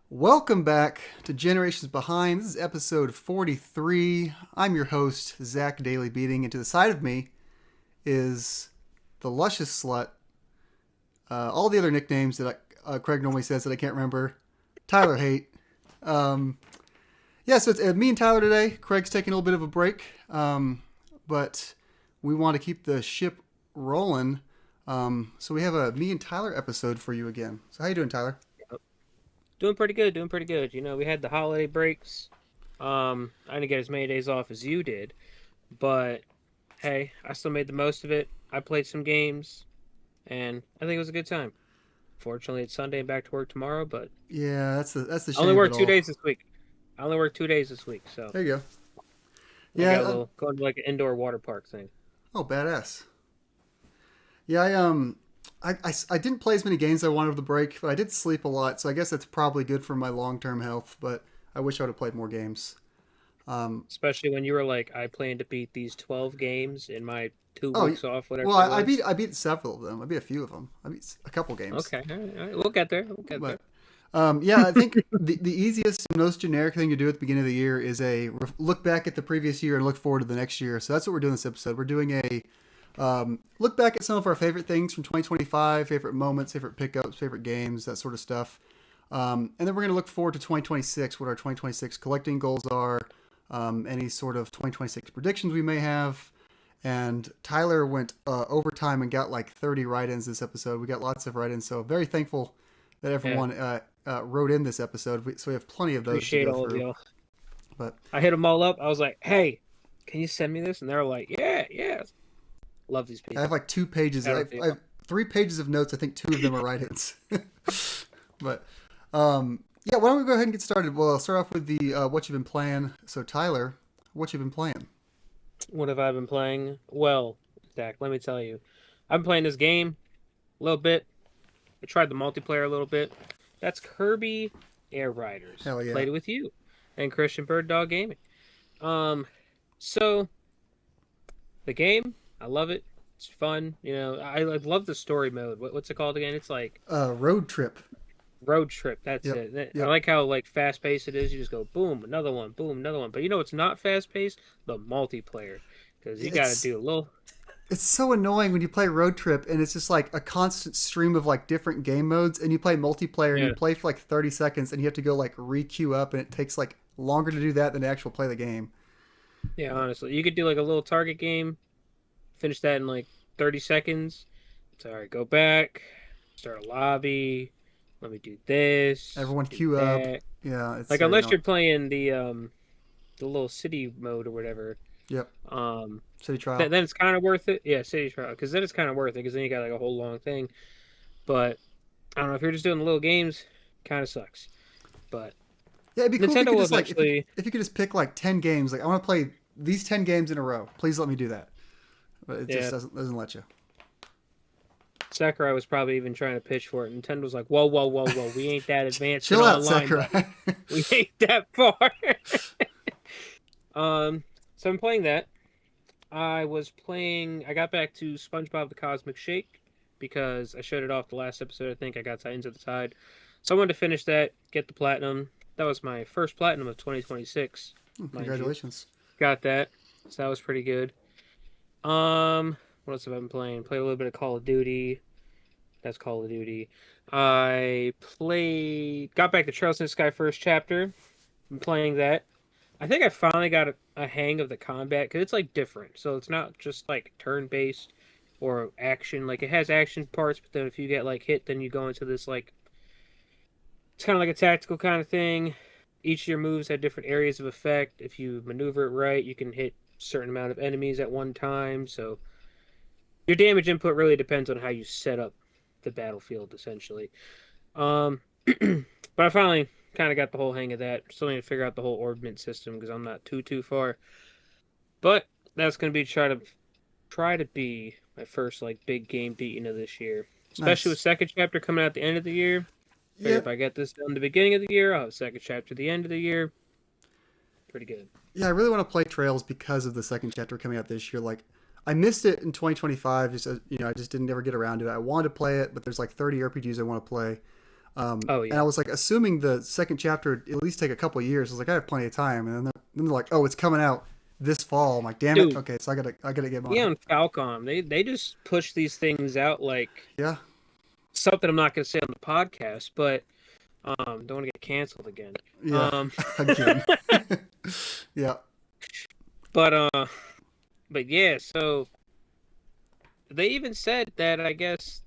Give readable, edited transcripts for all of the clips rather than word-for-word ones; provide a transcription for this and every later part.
Welcome back to Generations Behind. This is episode 43. I'm your host, Zach Daily Beating, and to the side of me is the luscious slut. All the other nicknames that Craig normally says that I can't remember. Tyler Haight. Um, so it's me and Tyler today. Craig's taking a little bit of a break, but we want to keep the ship rolling. So we have a me and Tyler episode for you again. So how you doing, Tyler? Doing pretty good, doing pretty good. We had the holiday breaks. I didn't get as many days off as you did, but hey, I still made the most of it. I played some games, and I think it was a good time. Fortunately, it's Sunday and back to work tomorrow, but Yeah, that's the I only shame of it worked two all. days this week. I only worked 2 days this week, so There you go. I got a Yeah. little going to like an indoor water park thing. Oh, badass. Yeah, I didn't play as many games as I wanted over the break, but I did sleep a lot, so I guess that's probably good for my long term health. But I wish I would have played more games. Especially when you were like, I plan to beat these 12 games in my two Oh, weeks off, whatever well, it I was. beat several of them. I beat a few of them. I beat a couple games. Okay, all right. We'll get there. We'll get there. But yeah, I think the easiest, most generic thing to do at the beginning of the year is look back at the previous year and look forward to the next year. So that's what we're doing this episode. We're doing a look back at some of our favorite things from 2025, favorite moments, favorite pickups, favorite games, that sort of stuff. And then we're going to look forward to 2026, what our 2026 collecting goals are, any sort of 2026 predictions we may have. And Tyler went overtime and got like 30 write-ins this episode. We got lots of write-ins, so very thankful that Yeah, everyone wrote in this episode. So we have plenty of those to appreciate go all of through. y'all. But I hit them all up. I was like, "Hey, can you send me this?" And they're like, "Yeah, yeah." Love these I have people. like 2 pages. Shout out I have to 3 pages of notes. I think 2 of them are write-ins. But yeah, why don't we go ahead and get started? Well, I'll start off with the what you've been playing. So Tyler, what you've been playing? What have I been playing? Well, Zach, let me tell you, I've been playing this game a little bit. I tried the multiplayer a little bit. That's Kirby Air Riders. Hell yeah! Played it with you and Christian Bird Dog Gaming. Um, so the game, I love it. It's fun. I love the story mode. What's it called again? It's like Road trip. road trip. That's Yep. it. I Yep. like how like fast paced it is. You just go boom, another one, boom, another one. But it's not fast paced. The multiplayer, because you got to It's do a little. it's so annoying when you play road trip and it's just like a constant stream of like different game modes, and you play multiplayer and you Yeah, play for like 30 seconds and you have to go like re-queue up, and it takes like longer to do that than to actually play the game. yeah. Honestly, you could do like a little target game, finish that in like 30 seconds. It's all right. Go back, start a lobby. Let me do this, Everyone do queue up. that. Yeah, it's Like very unless annoying. you're playing the little city mode or whatever. Yep. Um, City trial. then it's kind of worth it. Yeah, city trial, because then it's kind of worth it because then you got like a whole long thing. But I don't know if you're just doing the little games, kind of sucks. But Yeah, it'd be cool if you Nintendo could will just like eventually. if you could just pick like 10 games. Like I want to play these 10 games in a row. Please let me do that. But it just Yeah, doesn't let you. Sakurai was probably even trying to pitch for it. Nintendo's like, whoa, whoa, whoa, whoa, we ain't that advanced in Chill out, online, Sakurai. buddy. We ain't that far. So I'm playing that. I got back to SpongeBob the Cosmic Shake because I shut it off the last episode. I think I got Titans at the Tide. So I wanted to finish that, get the platinum. That was my first platinum of 2026, mind you. Congratulations. Got that. So that was pretty good. What else have I been playing? Played a little bit of Call of Duty. That's Call of Duty. Got back to Trails in the Sky first chapter. I'm playing that. I think I finally got a hang of the combat because it's like different. So it's not just like turn based or action. Like it has action parts, but then if you get like hit, then you go into this like it's kind of like a tactical kind of thing. Each of your moves have different areas of effect. If you maneuver it right, you can hit a certain amount of enemies at one time. So your damage input really depends on how you set up the battlefield, essentially. Um, but I finally kind of got the whole hang of that. Still need to figure out the whole ordnance system because I'm not too far. But that's gonna be try to be my first like big game beating of this year. Especially with Nice. second chapter coming out at the end of the year. Figure Yeah, if I get this done the beginning of the year, I'll have second chapter at the end of the year. Pretty good. yeah. I really want to play Trails because of the second chapter coming out this year. Like I missed it in 2025. Just I just didn't ever get around to it. I wanted to play it, but there's like 30 RPGs I want to play. Oh And I yeah. was like assuming the second chapter would at least take a couple of years. I was like, I have plenty of time. And then they're like, oh, it's coming out this fall. I'm like, damn it. Dude, Okay, so I gotta get yeah, mine. on Falcom, they just push these things out like Yeah, something I'm not going to say on the podcast, but don't want to get canceled again. yeah, Um, again. Yeah, but but yeah, so they even said that I guess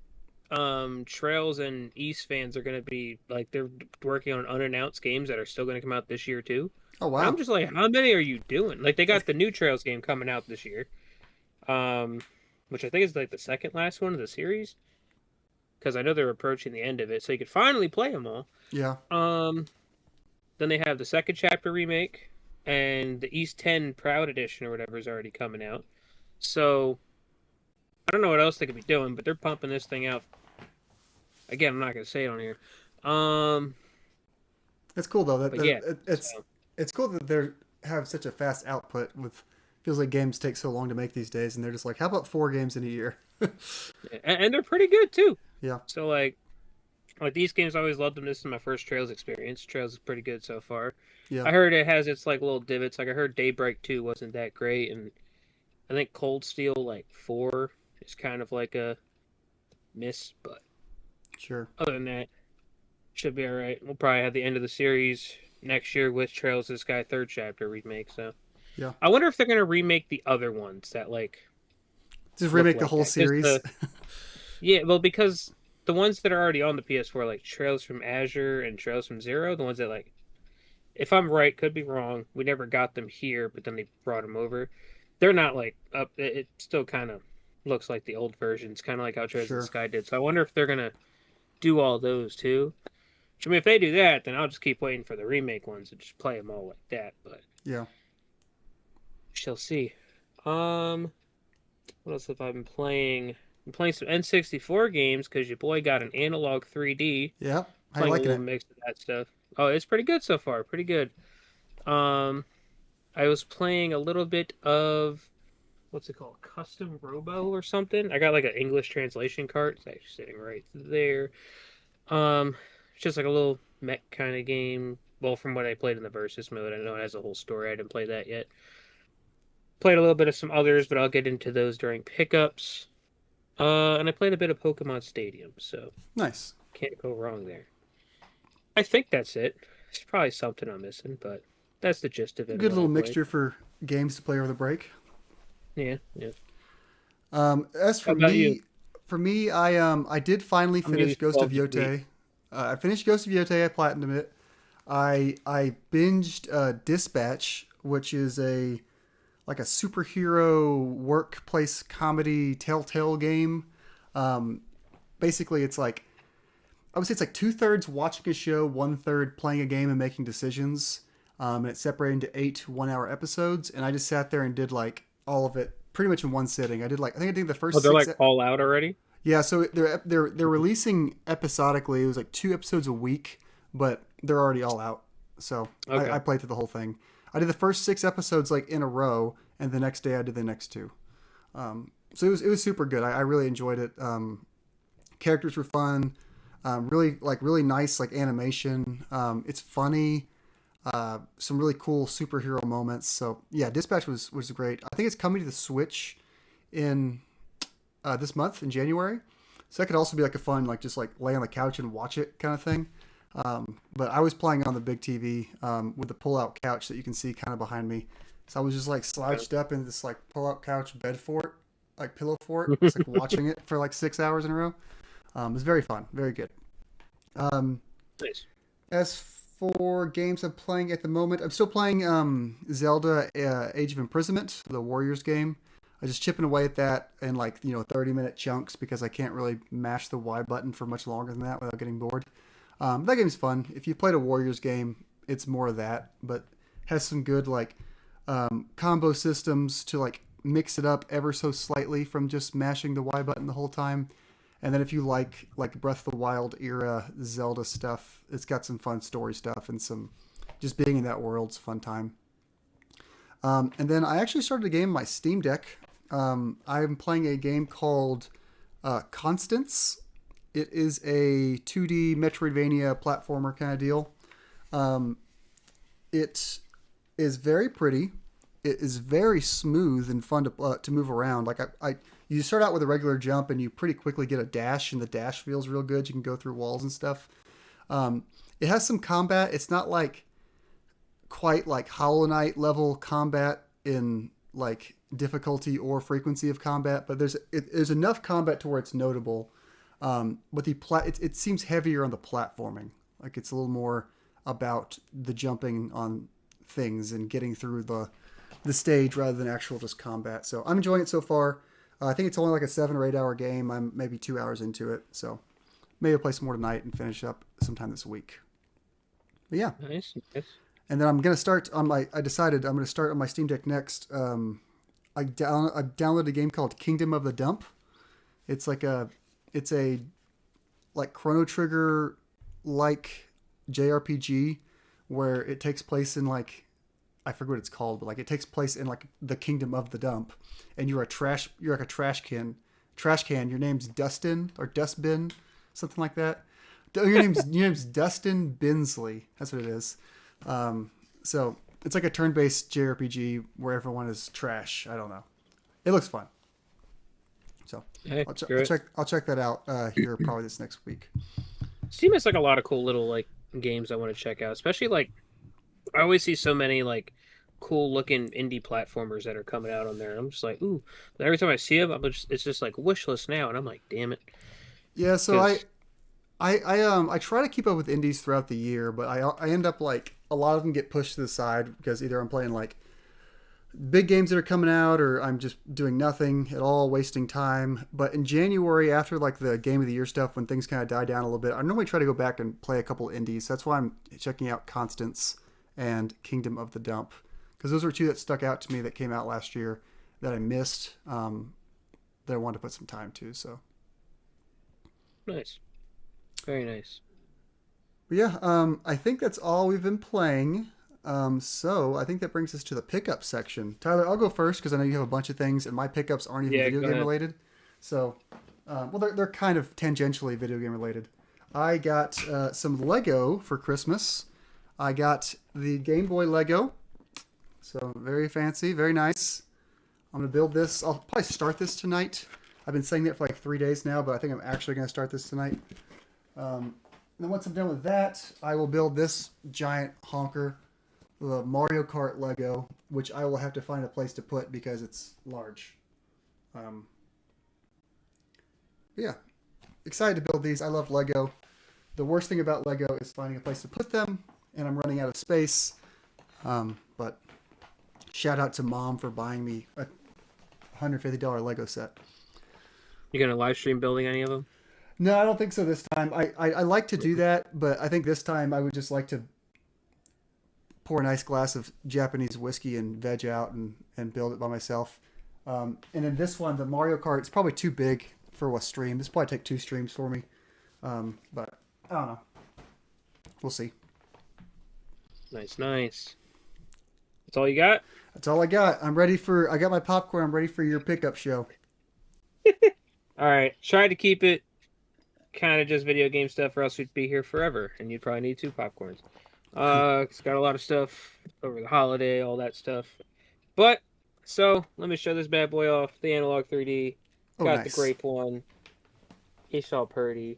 Trails and East fans are going to be like they're working on unannounced games that are still going to come out this year too. oh And I'm wow. just like, how many are you doing? Like they got the new Trails game coming out this year, um, which I think is like the second last one of the series because I know they're approaching the end of it, so you could finally play them all. Yeah, Um, then they have the second chapter remake and the East 10 Proud Edition or whatever is already coming out. So I don't know what else they could be doing, but they're pumping this thing out. Again, I'm not going to say it on here. Um, it's cool though. but yeah, It's so it's cool that they have such a fast output. With feels like games take so long to make these days, and they're just like, how about 4 games in a year? and they're pretty good too. Yeah, So like these games, I always loved them. This is my first Trails experience. Trails is pretty good so far. yeah, I heard it has its like little divots. Like I heard Daybreak 2 wasn't that great, and I think Cold Steel like 4 is kind of like a miss, but sure. other than that, should be all right. We'll probably have the end of the series next year with Trails of the Sky third chapter remake. So Yeah, I wonder if they're gonna remake the other ones that like just look remake the like whole that. Because series. the yeah, well, because the ones that are already on the PS4, like Trails from Azure and Trails from Zero, the ones that like, if I'm right, could be wrong. We never got them here, but then they brought them over. They're not like up. It still kind of looks like the old versions, kind of like how Trails of the Sure. Sky did. So I wonder if they're gonna do all those too. I mean, if they do that, then I'll just keep waiting for the remake ones and just play them all like that. But Yeah. shall see. Um, what else have I been playing? I'm playing some N64 games because your boy got an analog 3D. Yeah. I Playing a liking little it. mix of that stuff. Oh, it's pretty good so far. Pretty good. Um, I was playing a little bit of what's it called, Custom Robo or something. I got like an English translation card. It's actually sitting right there. It's just like a little mech kind of game. Well, from what I played in the versus mode, I know it has a whole story. I didn't play that yet. Played a little bit of some others, but I'll get into those during pickups. And I played a bit of Pokemon Stadium, so Nice. can't go wrong there. I think that's it. There's probably something I'm missing, but that's the gist of it of Good what I little played. mixture for games to play over the break. Yeah, yeah. As How about you? for me, I did finally I'm gonna finish Ghost of this week. Yotei. I finished Ghost of Yotei. I platinumed it. I binged Dispatch, which is a like a superhero workplace comedy Telltale game. Um, Basically, it's like I would say it's like 2/3 watching a show, 1/3 playing a game and making decisions. And it's separated into 8 1-hour episodes. And I just sat there and did like all of it pretty much in one sitting. I think I did the Oh, first they're six. like all out already? Yeah, so they're releasing episodically. It was like 2 episodes a week, but they're already all out. So Okay. I played through the whole thing. I did the first 6 episodes like in a row, and the next day I did the next two. So it was super good. I really enjoyed it. Characters were fun. Really nice like animation. It's funny. Some really cool superhero moments. So yeah, Dispatch was great. I think it's coming to the Switch in this month in January. So that could also be like a fun like just like lay on the couch and watch it kind of thing. But I was playing on the big TV with the pull-out couch that you can see kind of behind me. So I was just like slouched up in this like pull-out couch bed fort, like pillow fort, just like watching it for like 6 hours in a row. It was very fun, very good. Um, Nice. as for games I'm playing at the moment, I'm still playing Zelda Age of Imprisonment, the Warriors game. I just chipping away at that in 30-minute chunks because I can't really mash the Y button for much longer than that without getting bored. That game's fun. If you played a Warriors game, it's more of that, but has some good combo systems to like mix it up ever so slightly from just mashing the Y button the whole time. And then if you like Breath of the Wild era Zelda stuff, it's got some fun story stuff and some just being in that world's a fun time. And then I actually started a game on my Steam Deck. I'm playing a game called Constance. It is a 2D Metroidvania platformer kind of deal. Um, it is very pretty. It is very smooth and fun to move around. Like you start out with a regular jump and you pretty quickly get a dash, and the dash feels real good. You can go through walls and stuff. It has some combat. It's not like quite like Hollow Knight level combat in like difficulty or frequency of combat, but there's enough combat to where it's notable. But it seems heavier on the platforming. Like it's a little more about the jumping on things and getting through the stage rather than actual just combat. So I'm enjoying it so far. I think it's only like a 7 or 8 hour game. I'm maybe 2 hours into it, so maybe I'll play some more tonight and finish up sometime this week. But yeah, Nice. Nice. and then I'm gonna start on my. I decided I'm gonna start on my Steam Deck next. I downloaded a game called Kingdom of the Dump. It's like it's a like Chrono Trigger like JRPG where it takes place in like I forget what it's called, but like it takes place in like the Kingdom of the Dump, and you're like a trash can. Your name's Dustin or Dustbin, something like that. Your name's Dustin Binsley. That's what it is. So it's like a turn-based JRPG where everyone is trash. I don't know. It looks fun. So Hey, I'll check that out here probably this next week. Steam has like a lot of cool little like games I want to check out, especially like I always see so many like cool looking indie platformers that are coming out on there. I'm just like, ooh. But every time I see them, it's just like wish list now, and I'm like, damn it. Yeah, so 'Cause- I try to keep up with indies throughout the year, but I end up like a lot of them get pushed to the side because either I'm playing like big games that are coming out or I'm just doing nothing at all, wasting time. But in January, after like the game of the year stuff, when things kind of die down a little bit, I normally try to go back and play a couple indies. That's why I'm checking out Constance and Kingdom of the Dump, because those are two that stuck out to me that came out last year that I missed, that I wanted to put some time to. So Nice. Very nice. but yeah, I think that's all we've been playing. So I think that brings us to the pickup section. Tyler, I'll go first because I know you have a bunch of things, and my pickups aren't even Yeah, video go game ahead. related. So, well, they're kind of tangentially video game related. I got some Lego for Christmas. I got the Game Boy Lego. So very fancy, very nice. I'm gonna build this. I'll probably start this tonight. I've been saying that for like 3 days now, but I think I'm actually gonna start this tonight. And then once I'm done with that, I will build this giant honker, the Mario Kart Lego, which I will have to find a place to put because it's large. Um, yeah, excited to build these. I love Lego. The worst thing about Lego is finding a place to put them, and I'm running out of space. But shout out to Mom for buying me a $150 Lego set. You gonna live stream building any of them? No, I don't think so this time. I like to do that, but I think this time I would just like to pour a nice glass of Japanese whiskey and veg out and build it by myself. And then this one, the Mario Kart, it's probably too big for a stream. This will probably take 2 streams for me. But I don't know. We'll see. Nice, nice. That's all you got? That's all I got. I got my popcorn. I'm ready for your pickup show. All right. Try to keep it kind of just video game stuff, or else we'd be here forever, and you'd probably need 2 popcorns. It's got a lot of stuff over the holiday, all that stuff. But so let me show this bad boy off. The Analog 3D. Oh, Got nice. the grape one. He's all pretty.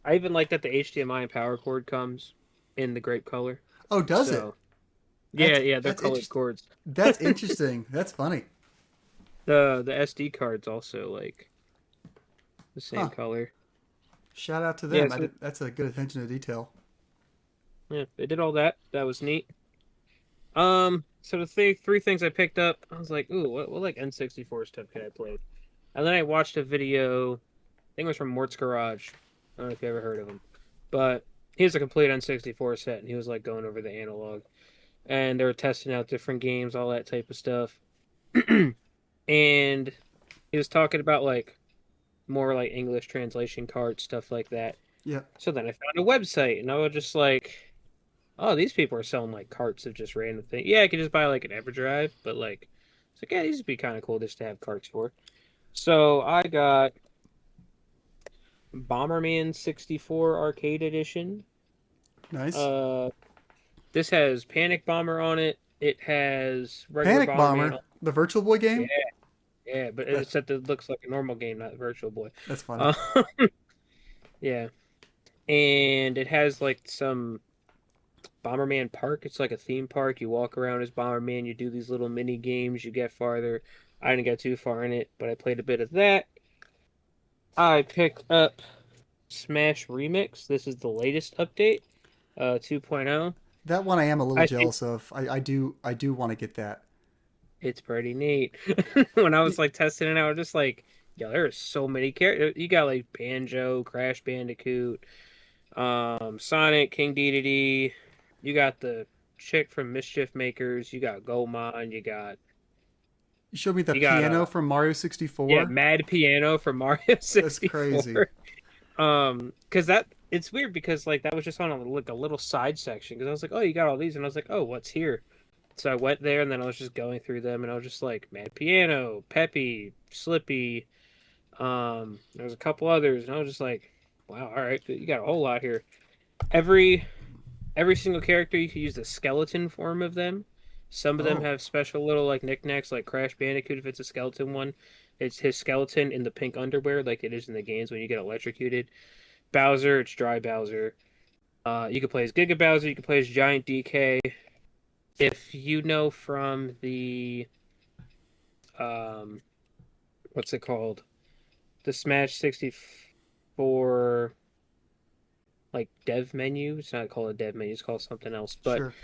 I even like that the HDMI and power cord comes in the grape color. Oh, does it? So, yeah, That's- yeah, they're that's colored interest- cords. That's interesting. That's funny. The SD card's also like the same Huh. color. Shout out to them. Yeah, so- That's a good attention to detail. Yeah, they did all that. That was neat. So the three things I picked up, I was like, ooh, what like N64 stuff can I play? And then I watched a video, I think it was from Mort's Garage. I don't know if you ever heard of him. But he has a complete N64 set, and he was like going over the analog. And they were testing out different games, all that type of stuff. And he was talking about like more like English translation cards, stuff like that. Yeah. So then I found a website, and I was just like, oh, these people are selling like carts of just random things. Yeah, I could just buy like an EverDrive, but like, it's like, yeah, these would be kind of cool just to have carts for. So I got Bomberman 64 Arcade Edition. Nice. Uh, this has Panic Bomber on it. It has regular Panic Bomberman. Bomber, the Virtual Boy Yeah, game. yeah, but That except it looks like a normal game, not Virtual Boy. that's funny. Uh, yeah, and it has like some Bomberman Park. It's like a theme park. You walk around as Bomberman. You do these little mini games. You get farther. I didn't get too far in it, but I played a bit of that. I picked up Smash Remix. This is the latest update, 2.0. That one I am a little I think jealous of. I do want to get that. it's pretty neat. When I was Y- like testing it out, I was just like, yo, there are so many characters. You got like Banjo, Crash Bandicoot, Sonic, King Dedede. You got the chick from Mischief Makers. You got Goemon. You showed me the You got piano from Mario yeah, 64. Mad Piano from Mario That's crazy. 64. Because that it's weird because like that was just on like a little side section because I was like, oh, you got all these, and I was like, oh, what's here? So I went there and then I was just going through them and I was just like, Mad Piano, Peppy, Slippy, there was a couple others and I was just like, wow, all right, you got a whole lot here. Every every single character you can use the skeleton form of them. Some of them Oh, have special little like knickknacks, like Crash Bandicoot. If it's a skeleton one, it's his skeleton in the pink underwear, like it is in the games when you get electrocuted. Bowser, it's Dry Bowser. You can play as Giga Bowser. You can play as Giant DK. If you know from the um, what's it called? The Smash 64 like dev menu. It's not called a dev menu. It's called something else. But sure.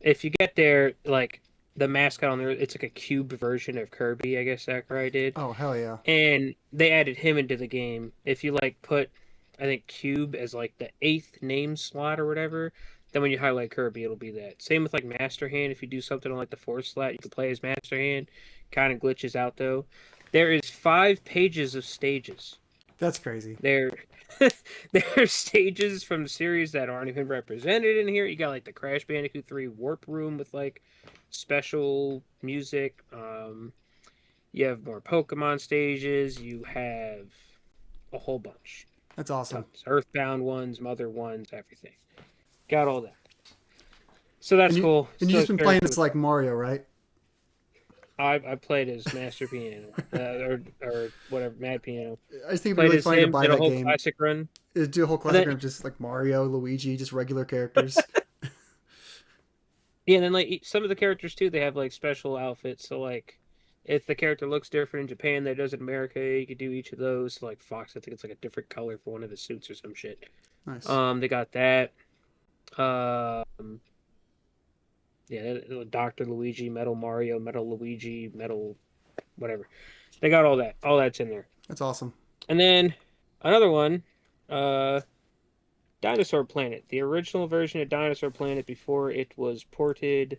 if you get there, like the mascot on there, it's like a cube version of Kirby, I guess Sakurai did, Oh, hell yeah. and they added him into the game. If you like put, I think Cube as like the eighth name slot or whatever, then when you highlight Kirby, it'll be that. Same with like Master Hand. If you do something on like the fourth slot, you can play as Master Hand. Kind of glitches out though. There is 5 pages of stages. That's crazy. There, there are stages from the series that aren't even represented in here. You got like the Crash Bandicoot 3 Warp Room with like special music. You have more Pokemon stages. You have a whole bunch, That's awesome. tons, Earthbound ones, Mother ones, everything. Got all that. So And that's you cool. and you So just been very playing cool. this like Mario, right? I played as Master Piano, or whatever, Mad Piano. I just think it'd be Played really as funny to him. buy Did a that whole game. classic run. Do a whole And classic then game of just like Mario, Luigi, just regular characters. yeah, and then like some of the characters too, they have like special outfits. So like, if the character looks different in Japan than it does in America, you could do each of those. So, like Fox, I think it's like a different color for one of the suits or some shit. Nice. They got that. Yeah, Doctor Luigi, Metal Mario, Metal Luigi, Metal whatever. They got all that. All that's in there. That's awesome. And then another one, uh, Dinosaur Planet, the original version of Dinosaur Planet before it was ported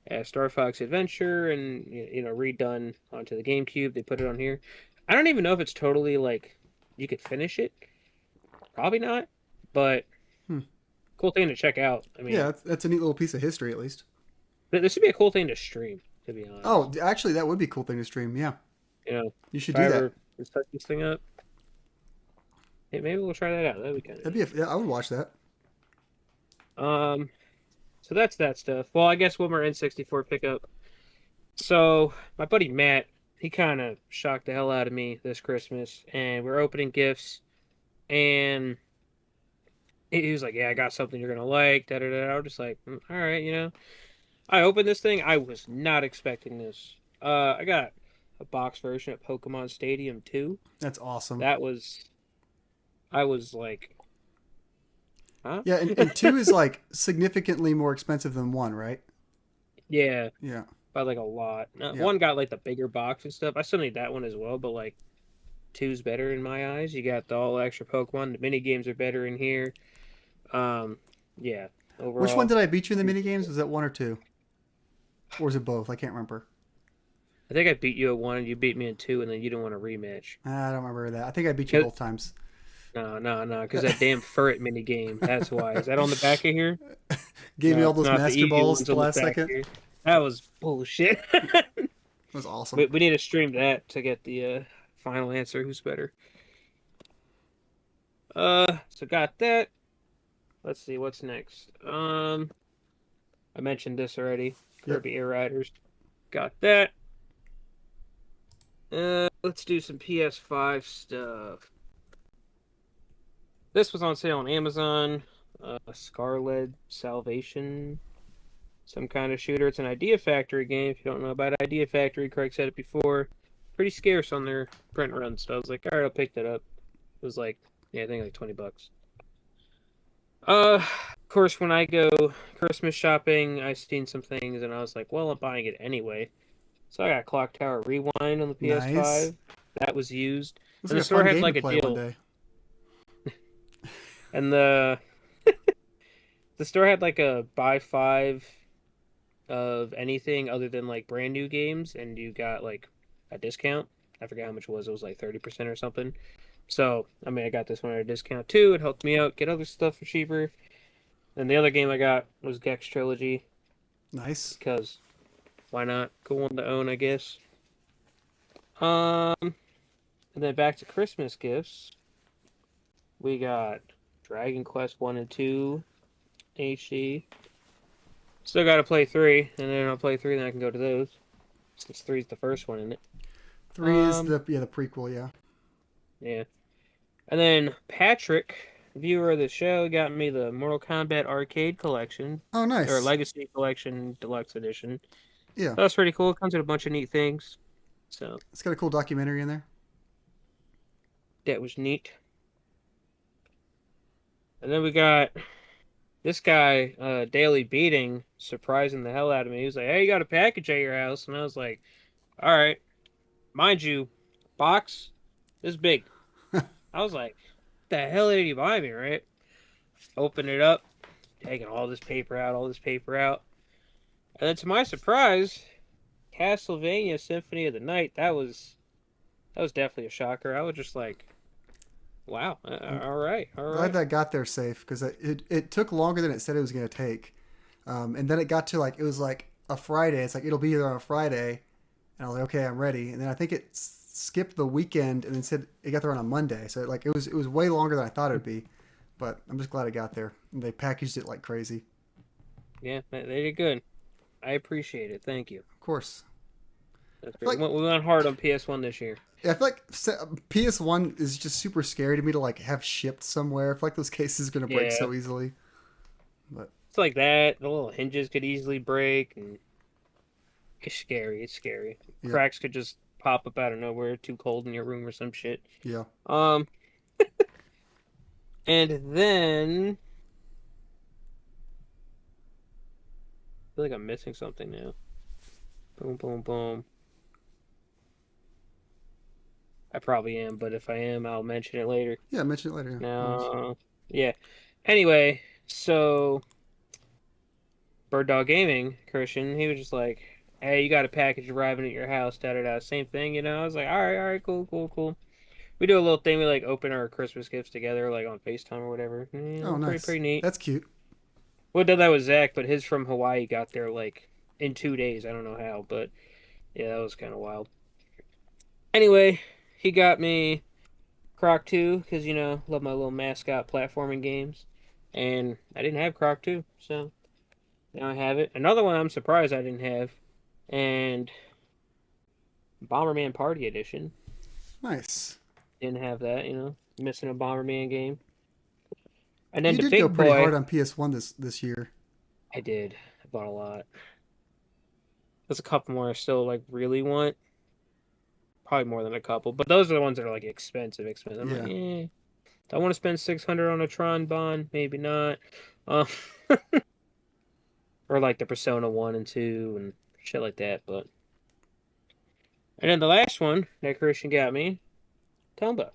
as Star Fox Adventure and redone onto the GameCube. They put it on here. I don't even know if it's totally like you could finish it. Probably not, but Hmm. cool thing to check out. I Yeah, mean, that's a neat little piece of history at least. this would be a cool thing to stream. To be Oh, honest, actually, that would be a cool thing to stream. Yeah, you know, you should if I do that. ever set this thing up, hey, maybe we'll try that out. That'd be kind of That'd neat. be yeah, I would watch that. Um, so that's that stuff. Well, I guess one more N64 pickup. So my buddy Matt, he kind of shocked the hell out of me this Christmas, and we're opening gifts, and he was like, "Yeah, I got something you're gonna like." Da da da. I was just like, "All right, you know." I opened this thing. I was not expecting this. I got a box version of Pokemon Stadium 2. That's awesome. That was, I was like, huh? Yeah, and two is like significantly more expensive than one, right? Yeah, Yeah, by like a lot. yeah. One got like the bigger box and stuff. I still need that one as well, but like two's better in my eyes. You got the all extra Pokemon. The mini games are better in here. Um, yeah. Which one Overall, did I beat you in the mini games? Was that one or two, or was it both? I can't remember. I think I beat you at one, and you beat me in two, and then you didn't want a rematch. I don't remember that. I think I beat you both times. No, no, no, because that damn Ferret mini game. That's why. Is that on the back of here? Gave me No, all it's those not. The master Eevee balls at one's the on the last back second. here. That was bullshit. It was awesome. We need to stream that to get the final answer. Who's better? So got that. Let's see what's next. I mentioned this already. Yep. Kirby Air Riders. Got that. Let's do some PS5 stuff. This was on sale on Amazon. Scarlet Salvation, some kind of shooter. It's an Idea Factory game. If you don't know about Idea Factory, Craig said it before. Pretty scarce on their print runs. So I was like, all right, I'll pick that up. It was like, yeah, I think like $20. Of course, when I go Christmas shopping, I've seen some things, and I was like, well, I'm buying it anyway. So I got Clock Tower Rewind on the Nice. PS5. That was used, Looks and like the a store fun had game to like a play one deal. day. And the store had like a buy five of anything other than like brand new games, and you got like a discount. I forget how much it was. It was like 30% or something. So I mean, I got this one at a discount too. It helped me out get other stuff for cheaper. And the other game I got was Gex Trilogy Nice. because why not? Cool one to own, I guess. And then back to Christmas gifts. We got Dragon Quest 1 and 2 HD. Still got to play 3, and then I'll play 3, then I can go to those. Since 3 is the first one in it. 3 is the prequel, yeah. Yeah. And then Patrick, viewer of the show, got me the Mortal Kombat Arcade Collection, Oh, or nice. Legacy Collection Deluxe Edition. Yeah. That's pretty cool. It comes with a bunch of neat things. So It's got a cool documentary in there. that was neat. And then we got this guy, Daily Beating, surprising the hell out of me. He was like, hey, you got a package at your house? And I was like, all right. Mind you, box is big. I was like, the hell did you buy me, right? Open it up, taking all this paper out, all this paper out. And then to my surprise, Castlevania Symphony of the Night, that was definitely a shocker. I was just like, wow, I'm all right, all glad right. that got there safe because it took longer than it said it was going to take. And then it got to like, it was like a Friday. It's like, it'll be there on a Friday. And I was like, okay, I'm ready. And then I think it skipped the weekend and then said it got there on a Monday. So like it was way longer than I thought it would be. But I'm just glad it got there. And they packaged it like crazy. Yeah, they did good. I appreciate it. Thank you. Of course. That's I feel great. like We went hard on PS1 this year. I feel like PS1 is just super scary to me to like have shipped somewhere. I feel like those cases are gonna break Yeah, so easily. But it's like that. The little hinges could easily break, and it's scary. It's scary. yeah, Cracks could just pop up out of nowhere. Too cold in your room or some shit. yeah. Um, and then I feel like I'm missing something now. Boom, boom, boom. I probably am, but if I am, I'll mention it later. Yeah, mention it later. Yeah. No worries. No, yeah. Anyway, so Bird Dog Gaming, Christian, he was just like, "Hey, you got a package arriving at your house." Da da da. Same thing, you know. I was like, all right, cool, cool, cool." We do a little thing. We like open our Christmas gifts together, like on FaceTime or whatever. Oh, Pretty nice. pretty neat. That's cute. We did that with Zach, but his from Hawaii got there like in 2 days. I don't know how, but yeah, that was kind of wild. Anyway, he got me Croc 2 because love my little mascot platforming games, and I didn't have Croc 2, so now I have it. Another one I'm surprised I didn't have, and Bomberman Party Edition. Nice. Didn't have that, missing a Bomberman game. And then You the did go big pretty hard boy, on PS1 this year. I did. I bought a lot. There's a couple more I still like really want. Probably more than a couple, but those are the ones that are like expensive, expensive. I'm Yeah. like, do I want to spend 600 on a Tron bond? Maybe not. Um, or like the Persona 1 and 2 and shit like that. But and then the last one that Christian got me, Tomba.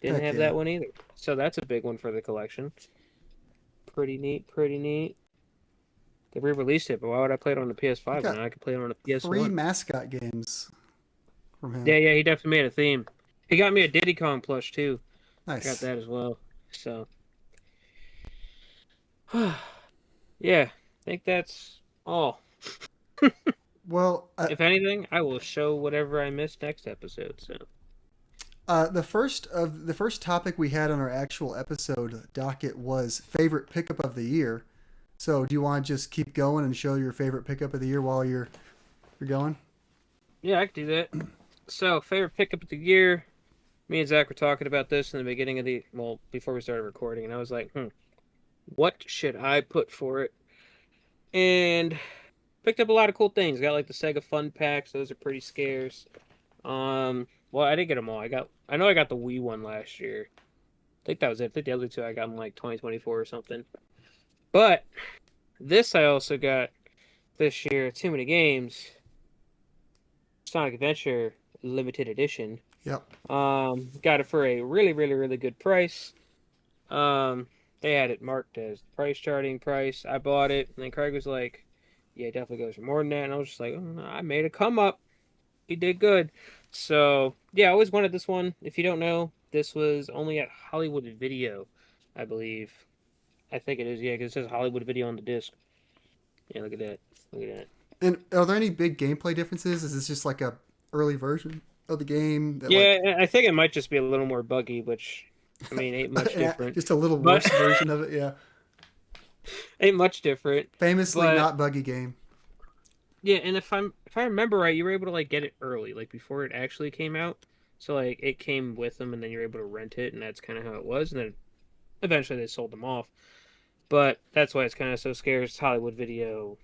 Didn't Heck have yeah. that one either. So that's a big one for the collection. Pretty neat, pretty neat. They re-released it, but why would I play it on the You PS5 when got I could play it on the 3 PS1? mascot games from him. Yeah, he definitely made a theme. He got me a Diddy Kong plush too. I got Nice. that as well. So yeah, I think that's all. Well, If anything, I will show whatever I missed next episode. So The first topic we had on our actual episode docket was favorite pickup of the year. So do you want to just keep going and show your favorite pickup of the year while you're going? Yeah, I could do that. So, favorite pickup of the year. Me and Zach were talking about this in the beginning of before we started recording, and I was like, what should I put for it? And picked up a lot of cool things. Got like the Sega Fun Packs; those are pretty scarce. Well, I didn't get them all. I know I got the Wii one last year. I think that was it. I think the other two I got in like 2024 or something. But this I also got this year. Too Many Games. Sonic Adventure limited edition. Yep. Got it for a really, really, really good price. They had it marked as price charting price. I bought it, and then Craig was like, "Yeah, it definitely goes for more than that." And I was just like, "I made a come up. He did good." So yeah, I always wanted this one. If you don't know, this was only at Hollywood Video, I believe. I think it is, yeah, because it says Hollywood Video on the disc. Yeah, look at that. Look at that. And are there any big gameplay differences? Is this just like a early version of the game that like Yeah, I think it might just be a little more buggy, which I mean ain't much different. just a little But worse version of it? Yeah. ain't much different. Famously But not buggy game. yeah, and if I remember right, you were able to like get it early, like before it actually came out. So like it came with them, and then you're able to rent it, and that's kind of how it was. And then eventually they sold them off. But that's why it's kind of so scarce. Hollywood Video,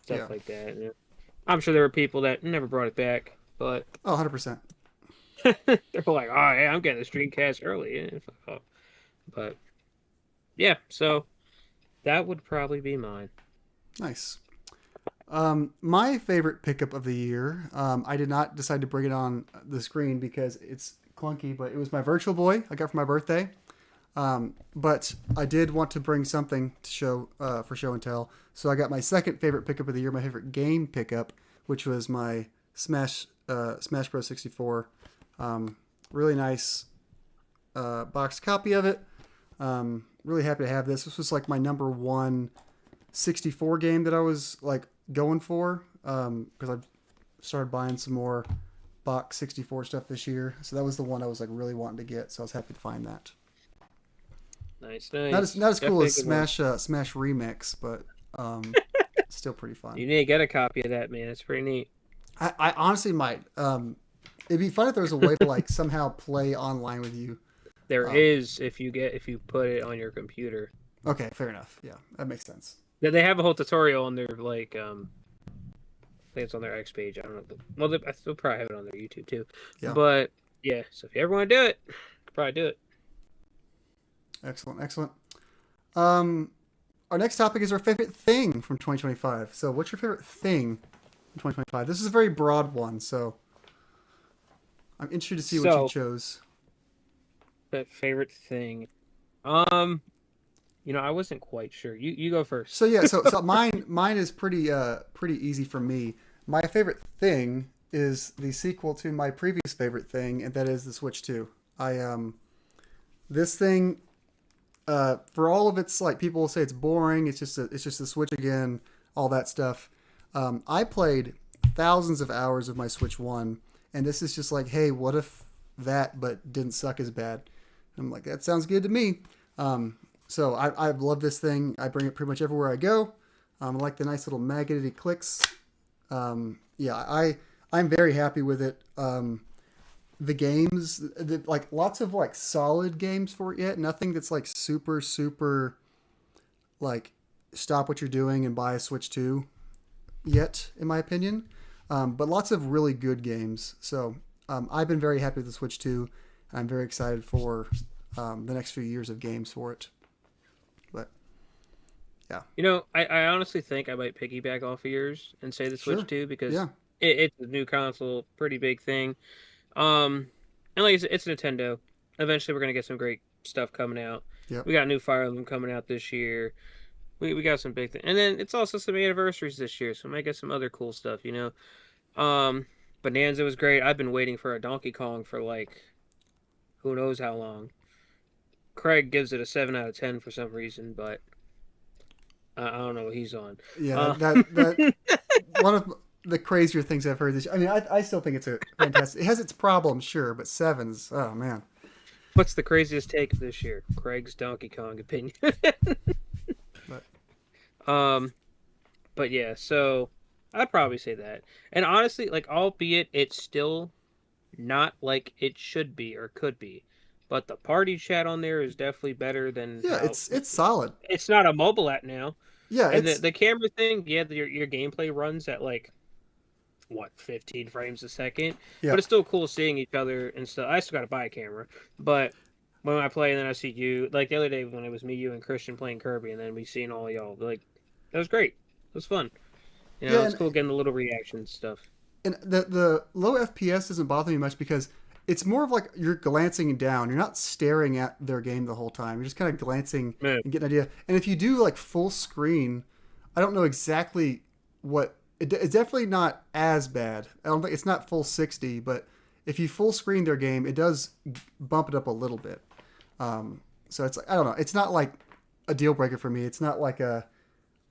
Yeah. stuff like that. Yeah. I'm sure there were people that never brought it back, but Oh, 100%. they're like, "Oh, hey, I'm getting this Dreamcast early." Yeah, fuck off. But yeah, so that would probably be mine. Nice. My favorite pickup of the year, I did not decide to bring it on the screen because it's clunky, but it was my Virtual Boy I got for my birthday. But I did want to bring something to show for show and tell. So I got my second favorite pickup of the year, my favorite game pickup, which was my Smash Bros. 64. Really nice boxed copy of it. Really happy to have this. This was like my number one 64 game that I was like going for because I started buying some more box 64 stuff this year. So that was the one I was like really wanting to get. So I was happy to find that. Nice, Not as cool Definitely as a good one. Smash Remix, but still pretty fun. You need to get a copy of that, man. It's pretty neat. I honestly might. It'd be fun if there was a way to like somehow play online with you. There Um, is if you put it on your computer. okay, fair enough. Yeah, that makes sense. They have a whole tutorial on their like I think it's on their X page. I don't know. Well, they'll probably have it on their YouTube too. Yeah, But yeah, so if you ever want to do it, you could probably do it. excellent, excellent. Um, our next topic is our favorite thing from 2025. So, what's your favorite thing from 2025? This is a very broad one, so I'm interested to see what you So, chose. that favorite thing. I wasn't quite sure. You go first. So yeah, so mine is pretty easy for me. My favorite thing is the sequel to my previous favorite thing, and that is the Switch 2. I this thing for all of its like people will say it's boring, it's just a Switch again, all that stuff. I played thousands of hours of my Switch 1, and this is just like, hey, what if that but didn't suck as bad? I'm like, that sounds good to me. So I love this thing. I bring it pretty much everywhere I go. I like the nice little magnet clicks. Yeah, I'm very happy with it. The games, like lots of like solid games for it yet. Nothing that's like super super like stop what you're doing and buy a Switch 2 yet, in my opinion. But lots of really good games. So I've been very happy with the Switch 2. I'm very excited for the next few years of games for it. But yeah, I honestly think I might piggyback off of yours and say the Switch sure, too because yeah, it's a new console, pretty big thing. Um, and like I said, it's Nintendo. Eventually, we're gonna get some great stuff coming out. yep, We got new Fire Emblem coming out this year. We got some big things, and then it's also some anniversaries this year, so we might get some other cool stuff. Bonanza was great. I've been waiting for a Donkey Kong for like who knows how long. Craig gives it a 7 out of 10 for some reason, but I don't know what he's on. yeah. Uh, That one of the crazier things I've heard this. I mean, I still think it's a fantastic. It has its problems, sure, but sevens. Oh man. What's the craziest take of this year? Craig's Donkey Kong opinion. But um, but yeah, so I'd probably say that. And honestly, like, albeit it's still not like it should be or could be, but the party chat on there is definitely better than yeah, how it's solid. it's not a mobile app now. Yeah, And the it's the camera thing, yeah, your gameplay runs at like what 15 frames a second, yeah. but it's still cool seeing each other and stuff. I still got to buy a camera, but when I play and then I see you, like the other day when it was me, you, and Christian playing Kirby, and then we seen all y'all, like that was great. It was fun. You know, Yeah, it's cool getting the little reaction stuff. and the low FPS doesn't bother me much because it's more of like you're glancing down. You're not staring at their game the whole time. You're just kind of glancing Man. and getting an idea. And if you do like full screen, I don't know exactly what it's definitely not as bad. I don't think it's not full 60, but if you full screen their game, it does bump it up a little bit. So it's like I don't know. It's not like a deal breaker for me. It's not like a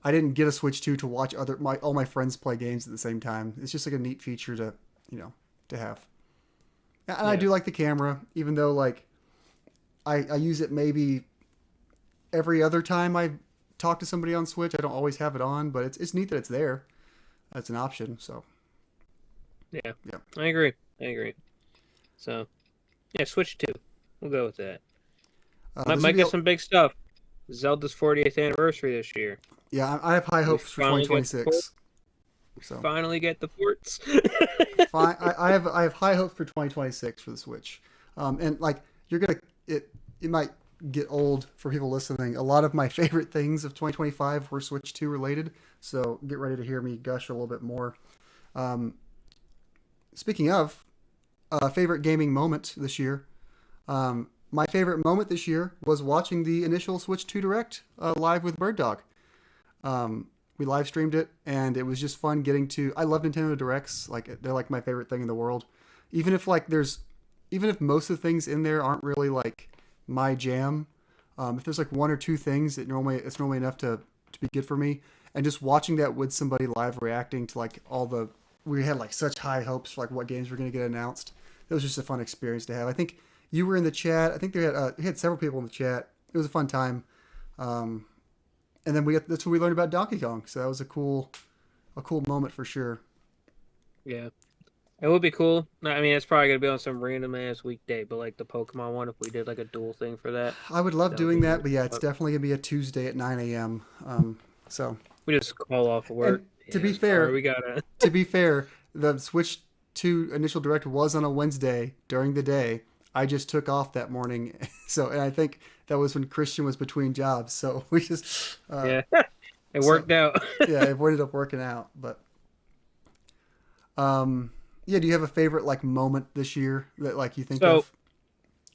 I didn't get a Switch 2 to watch all my friends play games at the same time. It's just like a neat feature to to have. And I do like the camera, even though like I use it maybe every other time I talk to somebody on Switch. I don't always have it on, but it's neat that it's there. That's an option. So Yeah, yeah. I agree. So yeah, Switch 2. We'll go with that. Might get some big stuff. Zelda's 40th anniversary this year. Yeah, I have high hopes for 2026. So finally get the ports. fine, I have high hopes for 2026 for the Switch, and like it might get old for people listening. A lot of my favorite things of 2025 were Switch 2 related, so get ready to hear me gush a little bit more. Speaking of favorite gaming moment this year, my favorite moment this year was watching the initial Switch 2 Direct live with Bird Dog. We live streamed it, and it was just fun getting to. I love Nintendo Directs; like they're like my favorite thing in the world. Even if most of the things in there aren't really like my jam, if there's like one or two things that it's normally enough to be good for me. And just watching that with somebody live reacting to like we had like such high hopes for like what games were going to get announced. It was just a fun experience to have. I think you were in the chat. I think we had several people in the chat. It was a fun time. And then that's when we learned about Donkey Kong. So that was a cool moment for sure. Yeah. It would be cool. I mean, it's probably going to be on some random ass weekday, but like the Pokemon one, if we did like a dual thing for that. I would love doing that, but yeah, it's definitely going to be a Tuesday at 9 a.m. So we just call off work. To be fair, we gotta. To be fair, the Switch 2 initial direct was on a Wednesday during the day. I just took off that morning, and I think that was when Christian was between jobs. So we just it worked out. Yeah, it ended up working out. But yeah, do you have a favorite like moment this year that like you think of?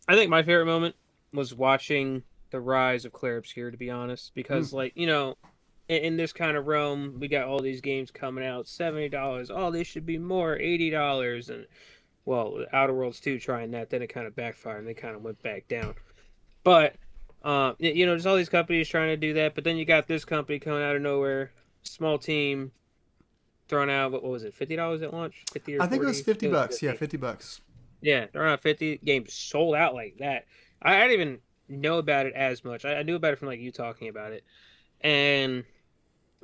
I think my favorite moment was watching the rise of Clair Obscur, to be honest, because like in this kind of realm, we got all these games coming out, $70. Oh, they should be more, $80, and well, Outer Worlds 2 trying that, then it kind of backfired and they kind of went back down. But there's all these companies trying to do that, but then you got this company coming out of nowhere, small team, throwing out what was it, $50 at launch? 50 or I think 40? it was $50. Yeah, $50. Yeah, throwing out 50 games sold out like that. I didn't even know about it as much. I knew about it from like you talking about it, and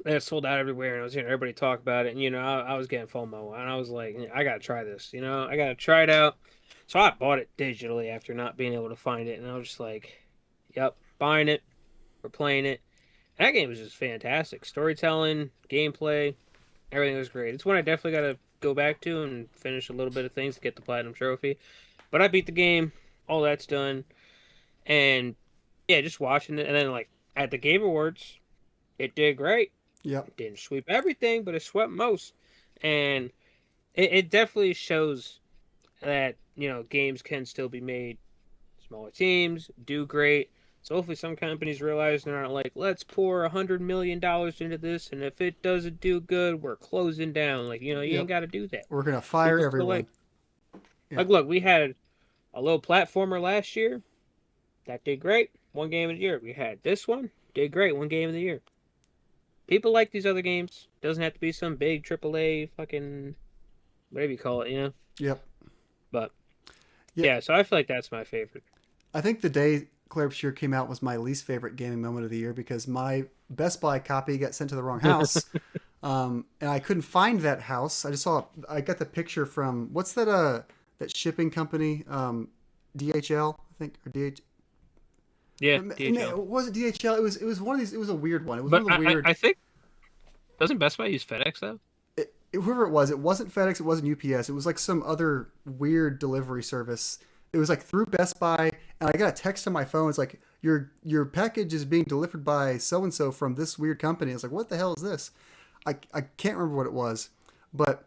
it sold out everywhere, and I was hearing everybody talk about it, and I was getting FOMO, and I was like, I gotta try this, I gotta try it out. So I bought it digitally after not being able to find it, and I was just like, yep, buying it, we're playing it. And that game was just fantastic. Storytelling, gameplay, everything was great. It's one I definitely gotta go back to and finish a little bit of things to get the platinum trophy. But I beat the game, all that's done, and yeah, just watching it, and then like at the Game Awards, it did great. Yep. It didn't sweep everything, but it swept most. And it definitely shows that, games can still be made. Smaller teams do great. So hopefully some companies realize they're not like, let's pour $100 million into this, and if it doesn't do good, we're closing down. Like, you ain't got to do that. We're going to fire everyone. Like, look, we had a little platformer last year. That did great. One game of the year. We had this one. Did great. One game of the year. people like these other games. Doesn't have to be some big AAA fucking whatever you call it, you know. Yep. But Yeah. yeah, so I feel like that's my favorite. I think the day Clair Obscur came out was my least favorite gaming moment of the year because my Best Buy copy got sent to the wrong house. And I couldn't find that house. I got the picture from, what's that shipping company? DHL, I think, or DH. Yeah, No, DHL. was it DHL? It was one of these. It was a weird one. It was But one of the weird. I think doesn't Best Buy use FedEx though? Whoever it wasn't FedEx. It wasn't UPS. It was like some other weird delivery service. It was like through Best Buy, and I got a text on my phone. It's like your package is being delivered by so and so from this weird company. I was like, what the hell is this? I can't remember what it was, but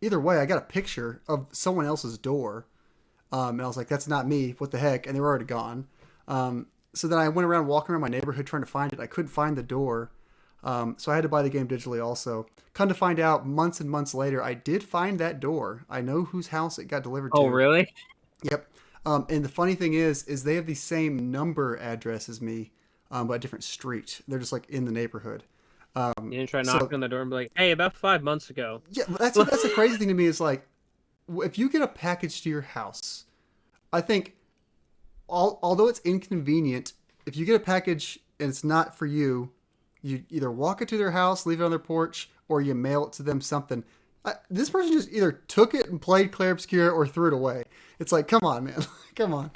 either way, I got a picture of someone else's door, and I was like, that's not me. What the heck? And they were already gone. So then I went around walking around my neighborhood trying to find it. I couldn't find the door. So I had to buy the game digitally also. Come to find out, months and months later, I did find that door. I know whose house it got delivered Oh, to. really? Yep. And the funny thing is they have the same number address as me, but a different street. They're just like in the neighborhood. You didn't try So knocking on the door and be like, "Hey, about 5 months ago." yeah, that's the crazy thing to me is like, if you get a package to your house, I think, although it's inconvenient, if you get a package and it's not for you, you either walk it to their house, leave it on their porch, or you mail it to them something. This person just either took it and played Clair Obscur or threw it away. It's like, come on, man, come on.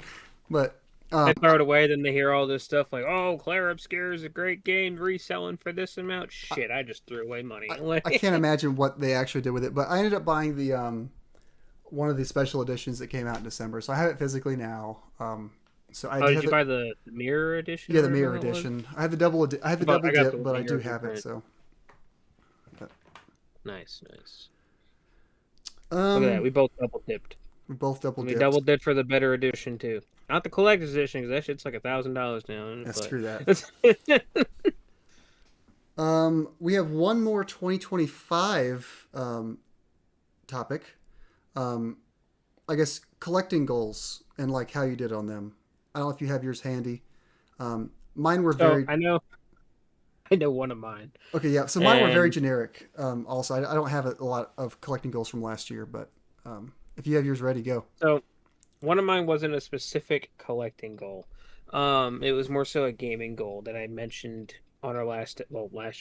But They throw it away, then they hear all this stuff like, "Oh, Clair Obscur is a great game, reselling for this amount." Shit, I just threw away money. I can't imagine what they actually did with it. But I ended up buying the one of the special editions that came out in December, so I have it physically now. So I Oh, did have you buy the mirror edition? yeah, or the mirror whatever it was? edition. I had the double I got the dip, but I do mirror have it. print. So Nice. Look at that. um, We both double dipped. we both double We dipped. double dipped for the better edition too. Not the collector's edition because that shit's like $1,000 now. Yeah, But screw that. We have one more 2025 topic. I guess collecting goals and like how you did on them. I don't know if you have yours handy. Mine were so very I know one of mine. okay. Yeah, so mine were very And generic. Also, I don't have a lot of collecting goals from last year, but if you have yours ready, go. so one of mine wasn't a specific collecting goal. It was more so a gaming goal that I mentioned on our last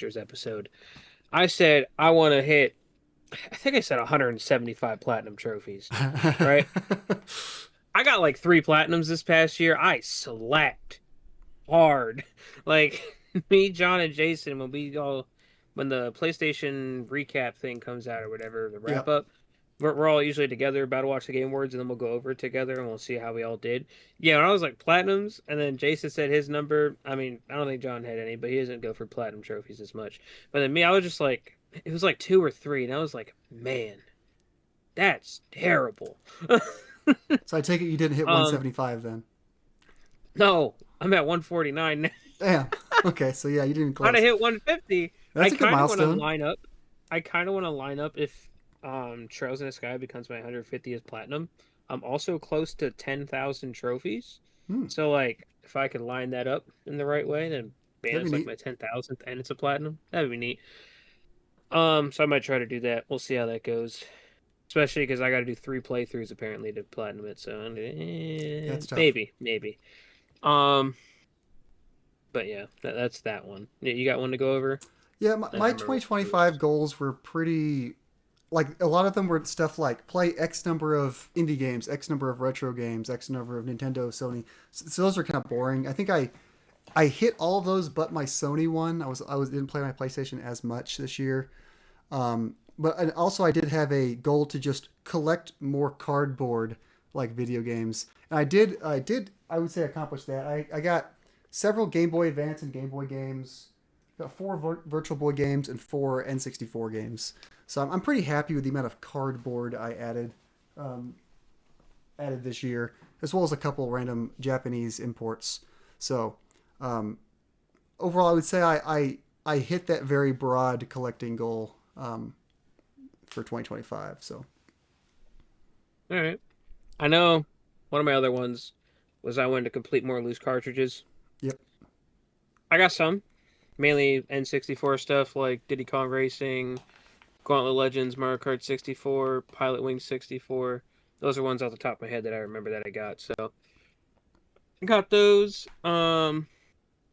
year's episode. I said I want to hit. I think I said 175 platinum trophies. Right? I got like 3 platinums this past year. I slapped hard. Like me, John, and Jason, when the PlayStation recap thing comes out or whatever, the Yeah. wrap up, we're all usually together about to watch the Game Awards, and then we'll go over it together and we'll see how we all did. Yeah, when I was like platinums, and then Jason said his number. I mean, I don't think John had any, but he doesn't go for platinum trophies as much. But then me, I was just like, it was like 2 or 3, and I was like, man, that's terrible. So I take it you didn't hit Um, 175 then. no, I'm at 149 now. Damn. Okay, so yeah, you didn't Trying to close. hit 150. That's I a good kind of want to milestone. line up. I kind of want to line up if Trails in the Sky becomes my 150th platinum. I'm also close to 10,000 trophies. Hmm, So like if I could line that up in the right way, then bam, that'd it's be like neat. my 10,000th and it's a platinum. That'd be neat. So I might try to do that. We'll see how that goes. Especially because I got to do 3 playthroughs apparently to platinum it. So That's tough. maybe. Um, but yeah, that's that one. You got one to go over? Yeah, I my remember what it 2025 was. goals were pretty like a lot of them were stuff like play X number of indie games, X number of retro games, X number of Nintendo, Sony. So those are kind of boring. I think I hit all of those, but my Sony one. I was didn't play my PlayStation as much this year. But and also I did have a goal to just collect more cardboard like video games, and I would say accomplish that. I got several Game Boy Advance and Game Boy games. Got 4 Virtual Boy games and 4 N64 games. So I'm pretty happy with the amount of cardboard I um, added this year, as well as a couple random Japanese imports. So um, overall, I would say I hit that very broad collecting goal for 2025. So All right. I know one of my other ones was I wanted to complete more loose cartridges. yep, I got some. mainly N64 stuff like Diddy Kong Racing, Gauntlet Legends, Mario Kart 64, Pilot Wings 64. Those are ones off the top of my head that I remember that I got. So I got those. I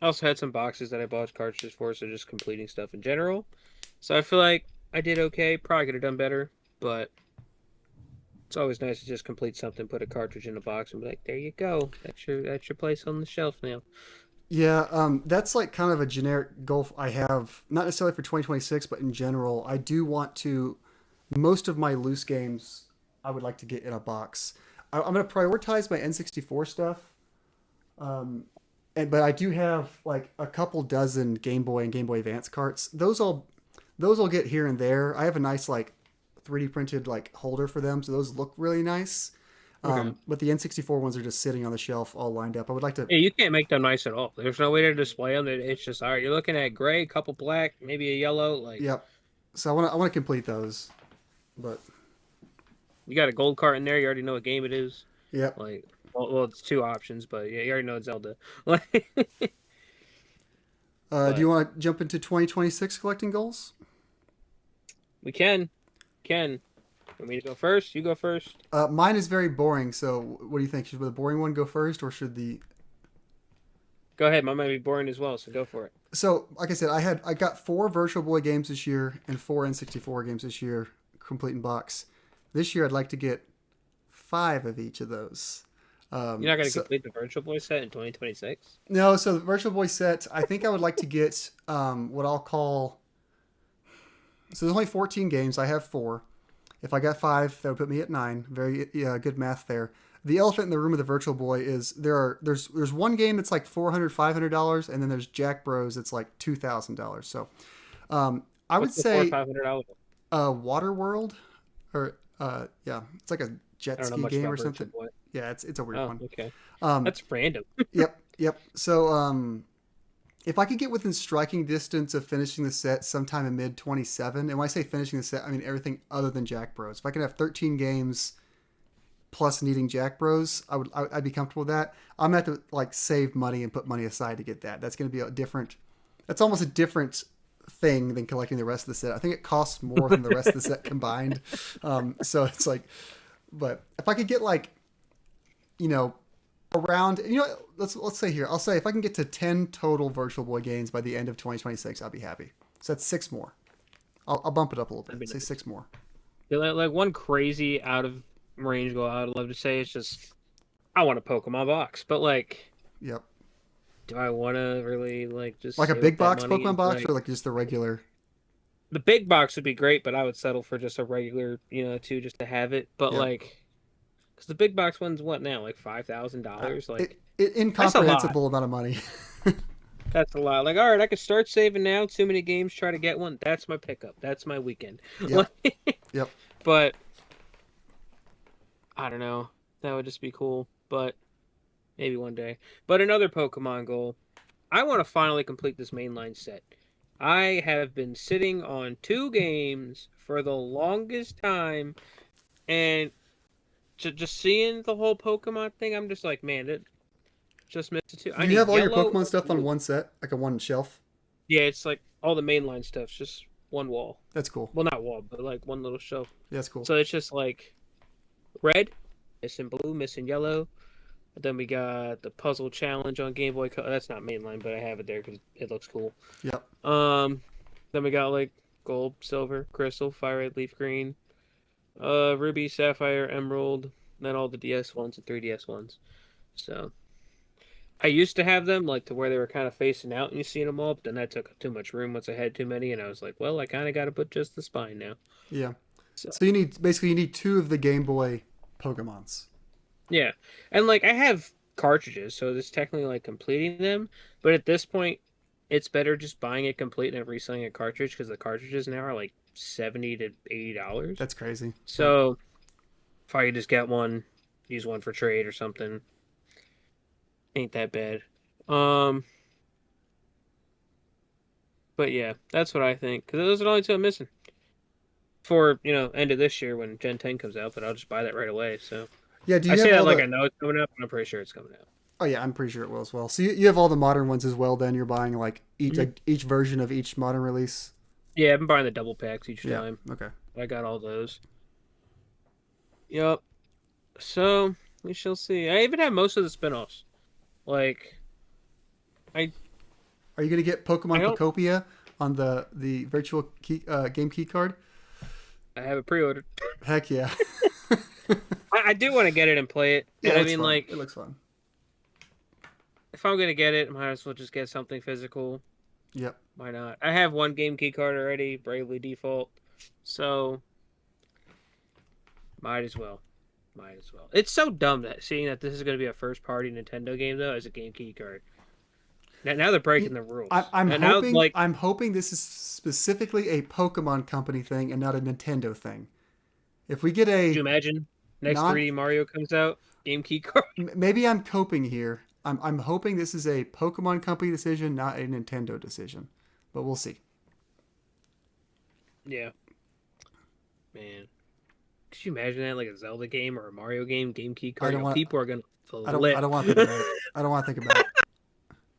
also had some boxes that I bought cartridges for, so just completing stuff in general. So I feel like I did okay. Probably could have done better, but it's always nice to just complete something, put a cartridge in a box, and be like, "There you go. That's your place on the shelf now." Yeah, that's like kind of a generic goal I have, not necessarily for 2026, but in general. I do want to, most of my loose games, I would like to get in a box. I'm going to prioritize my N64 stuff, but I do have like a couple dozen Game Boy and Game Boy Advance carts. Those I'll get here and there. I have a nice like 3D printed like holder for them, so those look really nice. Okay. But the N64 ones are just sitting on the shelf all lined up. I would like to. Yeah, you can't make them nice at all. There's no way to display them. It's just all right. You're looking at gray, couple black, maybe a yellow. Like Yep. So I want to complete those. But you got a gold card in there. You already know what game it is. yep. Like, well, it's two options, but yeah, you already know it's Zelda. Like, Do you but want to jump into 2026 collecting goals? we can. Want me to go first? You go first. Mine is very boring. So what do you think? Should the boring one go first, or should the? Go ahead. Mine might be boring as well, so go for it. So like I said, I got 4 Virtual Boy games this year and 4 N64 games this year, complete in box. This year I'd like to get 5 of each of those. You're not going to So complete the Virtual Boy set in 2026. no, so the Virtual Boy set, I think I would like to get what I'll call. So there's only 14 games. I have 4. If I got 5, that would put me at 9. Very good math there. The elephant in the room of the Virtual Boy is there's one game that's like $400-$500, and then there's Jack Bros that's like $2,000. So I would What's the four say $500? Water World, or yeah, it's like a I jet don't know ski much game about or Virtual something. Boy. Yeah, it's a weird Oh, one. okay. Um, That's random. yep. So if I could get within striking distance of finishing the set sometime in mid 27, and when I say finishing the set, I mean everything other than Jack Bros. If I could have 13 games plus needing Jack Bros, I'd be comfortable with that. I'm gonna have to like save money and put money aside to get that. That's gonna be a different. That's almost a different thing than collecting the rest of the set. I think it costs more than the rest of the set combined. So it's like, but if I could get like, you know, around, let's say here, I'll say if I can get to 10 total Virtual Boy games by the end of 2026, I'll be happy. So that's 6 more. I'll bump it up a little That'd bit. be Say nice. 6 more. Yeah, like one crazy out of range goal I'd love to say is just I want a Pokemon box, but like, Yep. do I want to really like just Like a save up big that box money? Pokemon box, Like or like just the regular. the big box would be great, but I would settle for just a regular, too, just to have it. But Yep. like, because the big box one's what now, like Uh, $5,000? It, Like that's a lot. incomprehensible amount of money. That's a lot. Like, all right, I could start saving now. Too many games, try to get one. That's my pickup. That's my weekend. Yep. Yep. But I don't know. That would just be cool. But maybe one day. But another Pokemon goal. I want to finally complete this mainline set. I have been sitting on 2 games for the longest time, and just seeing the whole Pokemon thing, I'm just like, man, it just missed it too. I Do you need have all your yellow Pokemon or stuff on blue. one set, like a one shelf? Yeah, it's like all the mainline stuff's just one wall. That's cool. Well, not wall, but like one little shelf. Yeah, that's cool. So it's just like red, missing blue, missing yellow. Then we got the puzzle challenge on Game Boy Color. That's not mainline, but I have it there because it looks cool. Yep. Um, then we got like gold, silver, crystal, fire red, leaf green, ruby, sapphire, emerald, and then all the DS ones and 3DS ones. So I used to have them like to where they were kind of facing out and you seen them all, but then that took too much room once I had too many, and I was like, well, I kind of got to put just the spine now. Yeah. So So you need 2 of the Game Boy Pokemons. yeah, and like I have cartridges, so it's technically like completing them, but at this point, it's better just buying it complete and reselling a cartridge because the cartridges now are like $70 to $80. That's crazy. Yeah. So if I could just get one, use one for trade or something, ain't that bad. Um, but yeah, that's what I think because those are the only 2 I'm missing for end of this year when Gen 10 comes out. But I'll just buy that right away. So Yeah. Do I you say have that all like I the? know it's coming out, but I'm pretty sure it's coming out. Oh yeah, I'm pretty sure it will as well. So you have all the modern ones as well. Then you're buying like Mhm. each version of each modern release. Yeah, I've been buying the double packs each Yeah. time. Okay. I got all those. Yep. So we shall see. I even have most of the spin-offs. Like I Are you gonna get I Pokemon don't Pocopia on the virtual game key card? I have it pre-ordered. Heck yeah. I do want to get it and play it. Yeah, And it I looks mean fun. like It looks fun. if I'm gonna get it, I might as well just get something physical. Yep. Why not? I have one game key card already, Bravely Default. So might as well. Might as well. It's so dumb that seeing that this is gonna be a first party Nintendo game though as a game key card. Now they're breaking the rules. And now like I'm hoping this is specifically a Pokemon Company thing and not a Nintendo thing. If we get could you a imagine next non, 3D Mario comes out, game key card? maybe I'm coping here. I'm hoping this is a Pokemon Company decision, not a Nintendo decision, but we'll see. Yeah. Man. Could you imagine that like a Zelda game or a Mario game key I card? don't want. People are gonna flip. I don't want to think about it. I don't want to think about it.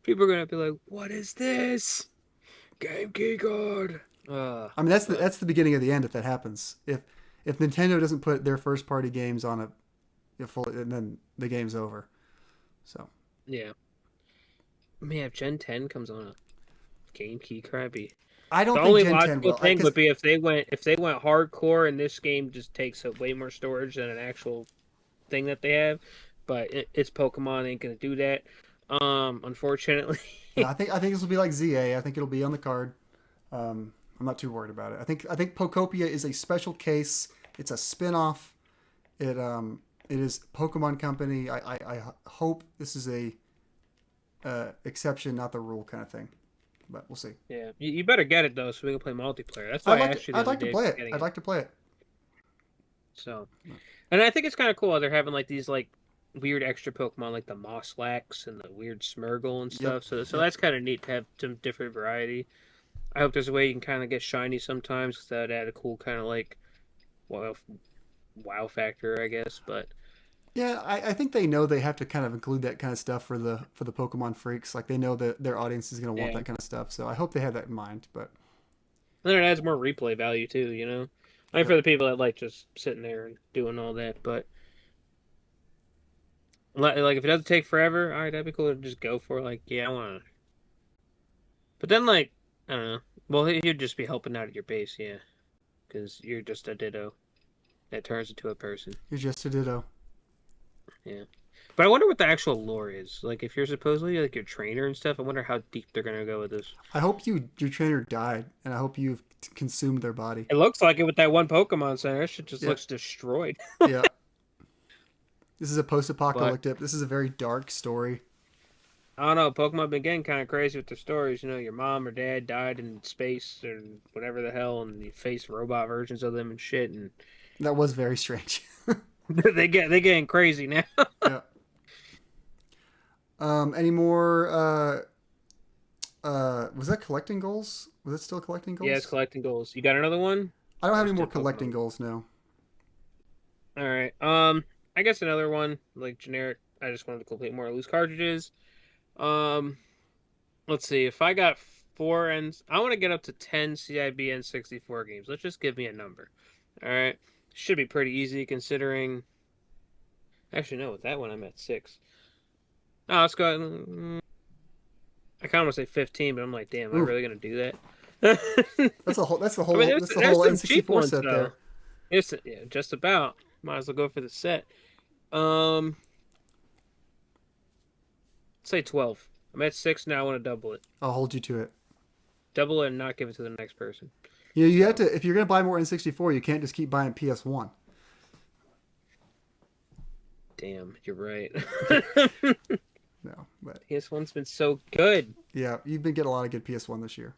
People are gonna be like, "What is this? Game key card." I mean, But that's the beginning of the end if that happens. If Nintendo doesn't put their first party games on a full, and then the game's over. So yeah, man, if Gen 10 comes on a game key card, be I the don't think only Gen 10 logical will, thing because would be if they went hardcore and this game just takes up way more storage than an actual thing that they have. But it's Pokemon ain't gonna do that. Unfortunately. I think this will be like ZA. I think it'll be on the card. I'm not too worried about it. I think Pokopia is a special case. It's a spin-off. It is Pokemon Company. I hope this is a exception, not the rule kind of thing. But we'll see. Yeah, you better get it though, so we can play multiplayer. That's why I asked you the I'd other like to day play for it. getting I'd it. like to play it. So, and I think it's kind of cool how they're having like these like weird extra Pokemon like the Mosslax and the weird Smeargle and Yep. stuff. So Yep. that's kind of neat to have some different variety. I hope there's a way you can kind of get shiny sometimes because that'd add a cool kind of like wow wow factor, I guess. But Yeah, I think they know they have to kind of include that kind of stuff for the Pokemon freaks. Like they know that their audience is going to want yeah, that kind of stuff. So I hope they have that in mind. But then it adds more replay value too. I mean, yep. for the people that like just sitting there and doing all that, but. Like if it doesn't take forever, all right, that'd be cool to just go for. Like, yeah, I want to. But then, like, I don't know. Well, you'd just be helping out at your base, yeah, because you're just a Ditto that turns into a person. You're just a Ditto. Yeah. But I wonder what the actual lore is. Like, if you're supposedly like your trainer and stuff, I wonder how deep they're gonna go with this. I hope your trainer died, and I hope you've consumed their body. It looks like it with that one Pokemon Center. That shit just Yeah. looks destroyed. Yeah. This is a But post-apocalyptic. This is a very dark story. I don't know. Pokemon been getting kind of crazy with their stories. Your mom or dad died in space or whatever the hell, and you face robot versions of them and shit, and That was very strange. they getting crazy now. Yeah. Any more? Was that collecting goals? Was it still collecting Yeah, it's goals? collecting goals. You got another one? I don't have Or any more still collecting Pokemon? goals now. All right. I guess another one like generic. I just wanted to complete more loose cartridges. Um, let's see. If I got I want to get up to 10 CIB N64 games. Let's just give me a number. All right. Should be pretty easy considering. Actually, no. With that one, I'm at 6. Oh, let's go. I kind of want to say 15, but I'm like, damn, am I Ooh, really gonna do that? that's the whole. That's the I mean, whole. there's That's the there's whole some cheap N64 ones set though. there. It's yeah, just about. Might as well go for the set. Um, say 12. I'm at 6 now. I want to double it. I'll hold you to it. Double it and not give it to the next person. You have So to. If you're gonna buy more N64, you can't just keep buying PS1. damn, you're right. No, but PS1's been so good. yeah, you've been getting a lot of good PS1 this year.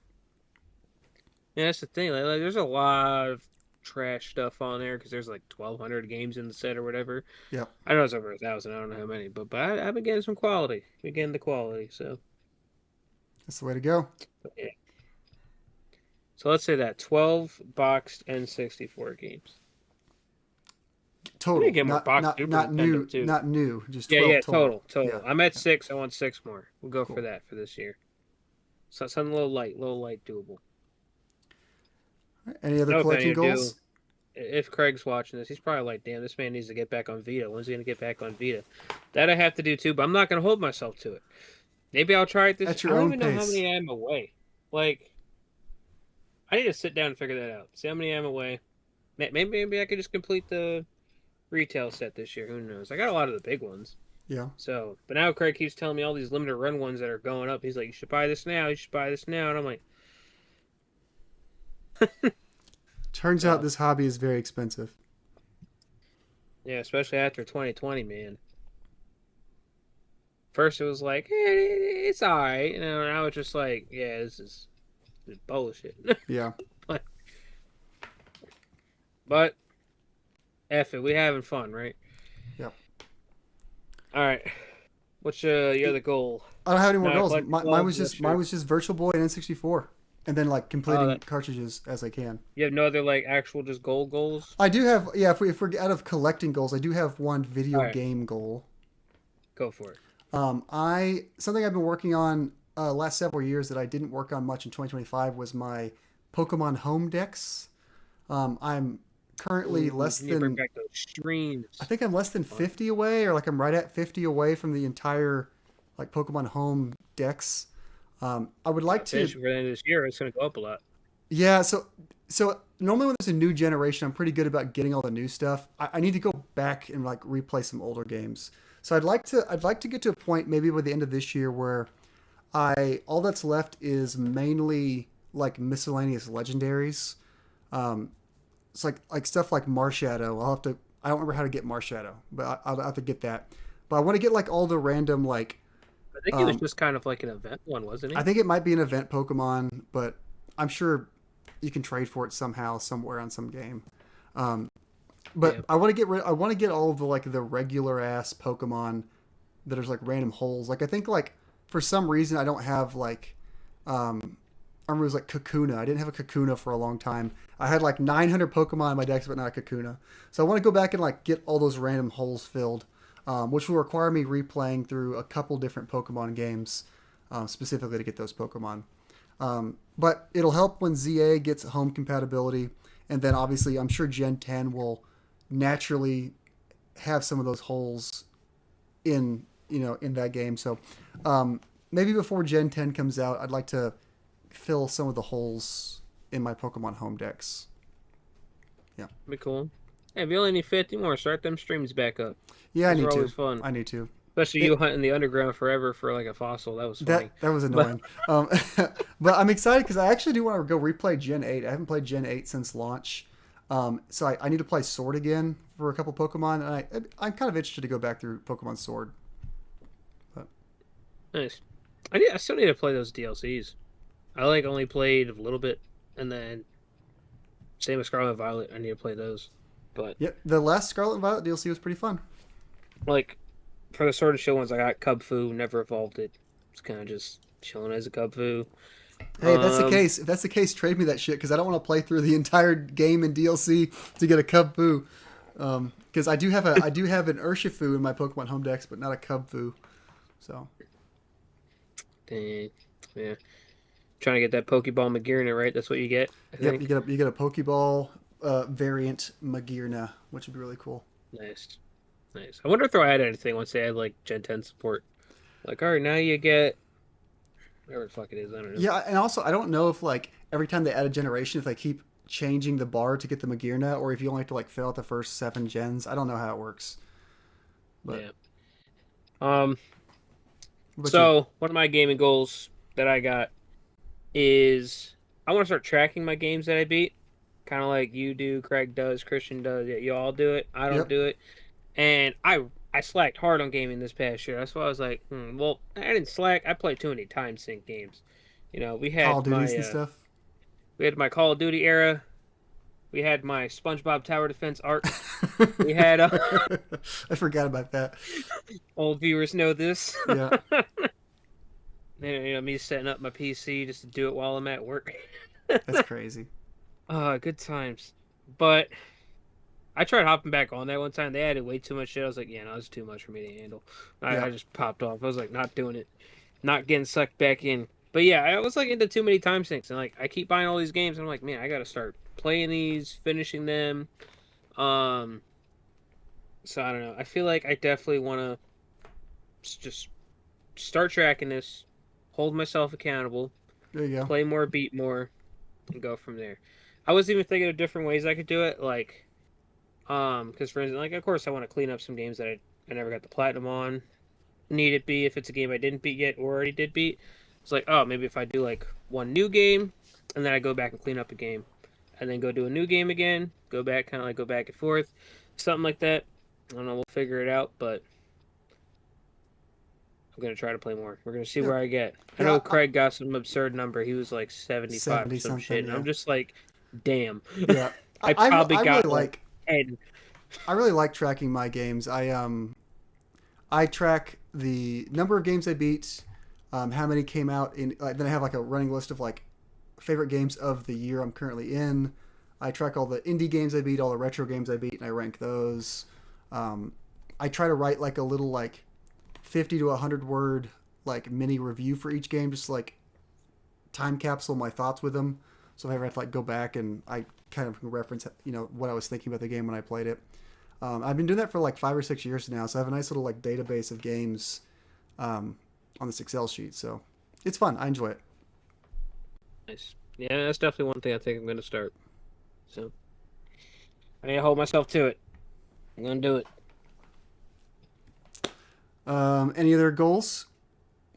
Yeah, that's the thing. Like, there's a lot of trash stuff on there because there's like 1,200 games in the set or whatever. Yep, I know it's over 1,000. I don't know how many, but I've been getting some quality. Been getting the quality. So that's the way to go. yeah. So let's say that 12 boxed N64 games. We need to total, get more box Super not Nintendo new, too. not new, just Yeah, 12 yeah, total. total. Yeah, I'm at yeah, 6. I want 6 more. We'll go for cool. that for this year. So something a little light, doable. Any other No what I collecting need to do. goals? If Craig's watching this, he's probably like, "Damn, this man needs to get back on Vita. When's he gonna get back on Vita?" That I have to do too, but I'm not gonna hold myself to it. Maybe I'll try it this. At I your don't own even know how pace. many I'm away. Like, I need to sit down and figure that out. See how many I'm away. Maybe I could just complete the retail set this year. Who knows? I got a lot of the big ones. Yeah. So, but now Craig keeps telling me all these limited run ones that are going up. He's like, "You should buy this now. You should buy this now." And I'm like, Turns out "Well, this hobby is very expensive. yeah." Especially after 2020, man. First, it was like, it's all right. And now it's just like, yeah, this is bullshit. Yeah. but, but, F it. We having fun, right? Yep. All right. What's your other goal? I don't have any more Not a goals. collector Mine club. was What's just your... Virtual Boy and N64, and then like Oh, completing cartridges as I can. you have no other like actual just goals? I do have, yeah. If we're out of collecting goals, I do have one All video right, game goal. go for it. I something I've been working on last several years that I didn't work on much in 2025 was my Pokemon Home decks. I'm currently Ooh, less you need to bring than, back those streams. I think I'm less than 50 away, or like I'm right at 50 away from the entire like Pokemon Home decks. I would like to, Finish for the end of this year. It's going to go up a lot. yeah. So normally when there's a new generation, I'm pretty good about getting all the new stuff. I need to go back and like replay some older games. So I'd like to get to a point maybe by the end of this year where I all that's left is mainly like miscellaneous legendaries. It's like stuff like Marshadow. I don't remember how to get Marshadow, but I'll have to get that. But I want to get like all the random like I think it was just kind of like an event one, wasn't I it? think it might be an event Pokemon, but I'm sure you can trade for it somehow somewhere on some game. Um, but Yeah. I want to get all of the like the regular ass Pokemon that are like random holes. Like I think like for some reason I don't have like I remember it was like Kakuna. I didn't have a Kakuna for a long time. I had like 900 Pokemon in my decks, but not a Kakuna. So I want to go back and like get all those random holes filled, which will require me replaying through a couple different Pokemon games, specifically to get those Pokemon. But it'll help when ZA gets home compatibility, and then obviously I'm sure Gen 10 will naturally have some of those holes in in that game. So maybe before Gen 10 comes out, I'd like to fill some of the holes in my Pokemon Home decks. Yeah. Be cool. Hey, if you only need 50 more, start them streams back up. Yeah, I Those need are to. always fun. I need to. Especially you hunting the underground forever for like a fossil. That was funny. That was annoying. But I'm excited because I actually do want to go replay Gen 8. I haven't played Gen 8 since launch. So I need to play Sword again for a couple Pokemon, and I'm kind of interested to go back through Pokemon Sword. But Nice. I still need to play those DLCs. I like only played a little bit, and then same with Scarlet and Violet. I need to play those. But yeah, the last Scarlet and Violet DLC was pretty fun. like for the Sword and Shield ones, I got Cub Fu. Never evolved it. It's kind of just chilling as a Cub Fu. Hey, if that's the case, trade me that shit because I don't want to play through the entire game in DLC to get a Cub Fu. Because I do have an Urshifu in my Pokemon Home Dex, but not a Cub Fu. So Dang. Yeah. Trying to get that Pokeball Magearna, right? That's what you get. I yep, think. you get a Pokeball variant Magearna, which would be really cool. Nice. Nice. I wonder if they'll add anything once they add like Gen 10 support. Like, all right, now you get whatever the fuck it is. I don't know. Yeah, and also I don't know if like every time they add a generation, if they keep changing the bar to get the Magearna, or if you only have to like fill out the first 7 gens. I don't know how it works. But Yeah. but So one of my gaming goals that I got is I want to start tracking my games that I beat, kind of like you do, Craig does, Christian does. You all do it. I don't Yep. do it, and I slacked hard on gaming this past year. That's why I was like, well, I didn't slack. I played too many time sync games. You know, we Call had of Duties and my stuff. we had my Call of Duty era. We had my SpongeBob Tower Defense art. We had I forgot about that. old viewers know this. Yeah. Me setting up my PC just to do it while I'm at work. That's crazy. Good times. But I tried hopping back on that one time. They added way too much shit. I was like, yeah, no, it's too much for me to handle. Yeah. I just popped off. I was like, not doing it, not getting sucked back in. But yeah, I was like into too many time sinks, and like I keep buying all these games. And I'm like, man, I gotta start playing these, finishing them. Um, so I don't know. I feel like I definitely want to just start tracking this, hold myself accountable, There you go. play more, beat more, and go from there. I was even thinking of different ways I could do it, like because for instance, like of course I want to clean up some games that I never got the platinum on. Need it be if it's a game I didn't beat yet or already did beat. It's like, oh, maybe if I do like one new game and then I go back and clean up a game and then go do a new game again, go back, kind of like go back and forth, something like that. I don't know, we'll figure it out, but I'm gonna try to play more. We're gonna see Yeah. where I get. I Yeah. know Craig got some absurd number. He was like 75 70 or some something. shit. And Yeah. I'm just like, damn. Yeah. I probably I got really like 10. I really like tracking my games. I track the number of games I beat, how many came out in. Then I have like a running list of like favorite games of the year I'm currently in. I track all the indie games I beat, all the retro games I beat, and I rank those. I try to write like a little like 50 to 100 word like mini review for each game, just like time capsule my thoughts with them. So if I ever have to like go back and I kind of reference, what I was thinking about the game when I played it. I've been doing that for like 5 or 6 years now, so I have a nice little like database of games on this Excel sheet. So it's fun. I enjoy it. Nice. Yeah, that's definitely one thing I think I'm gonna start. So I need to hold myself to it. I'm gonna do it. Any other goals,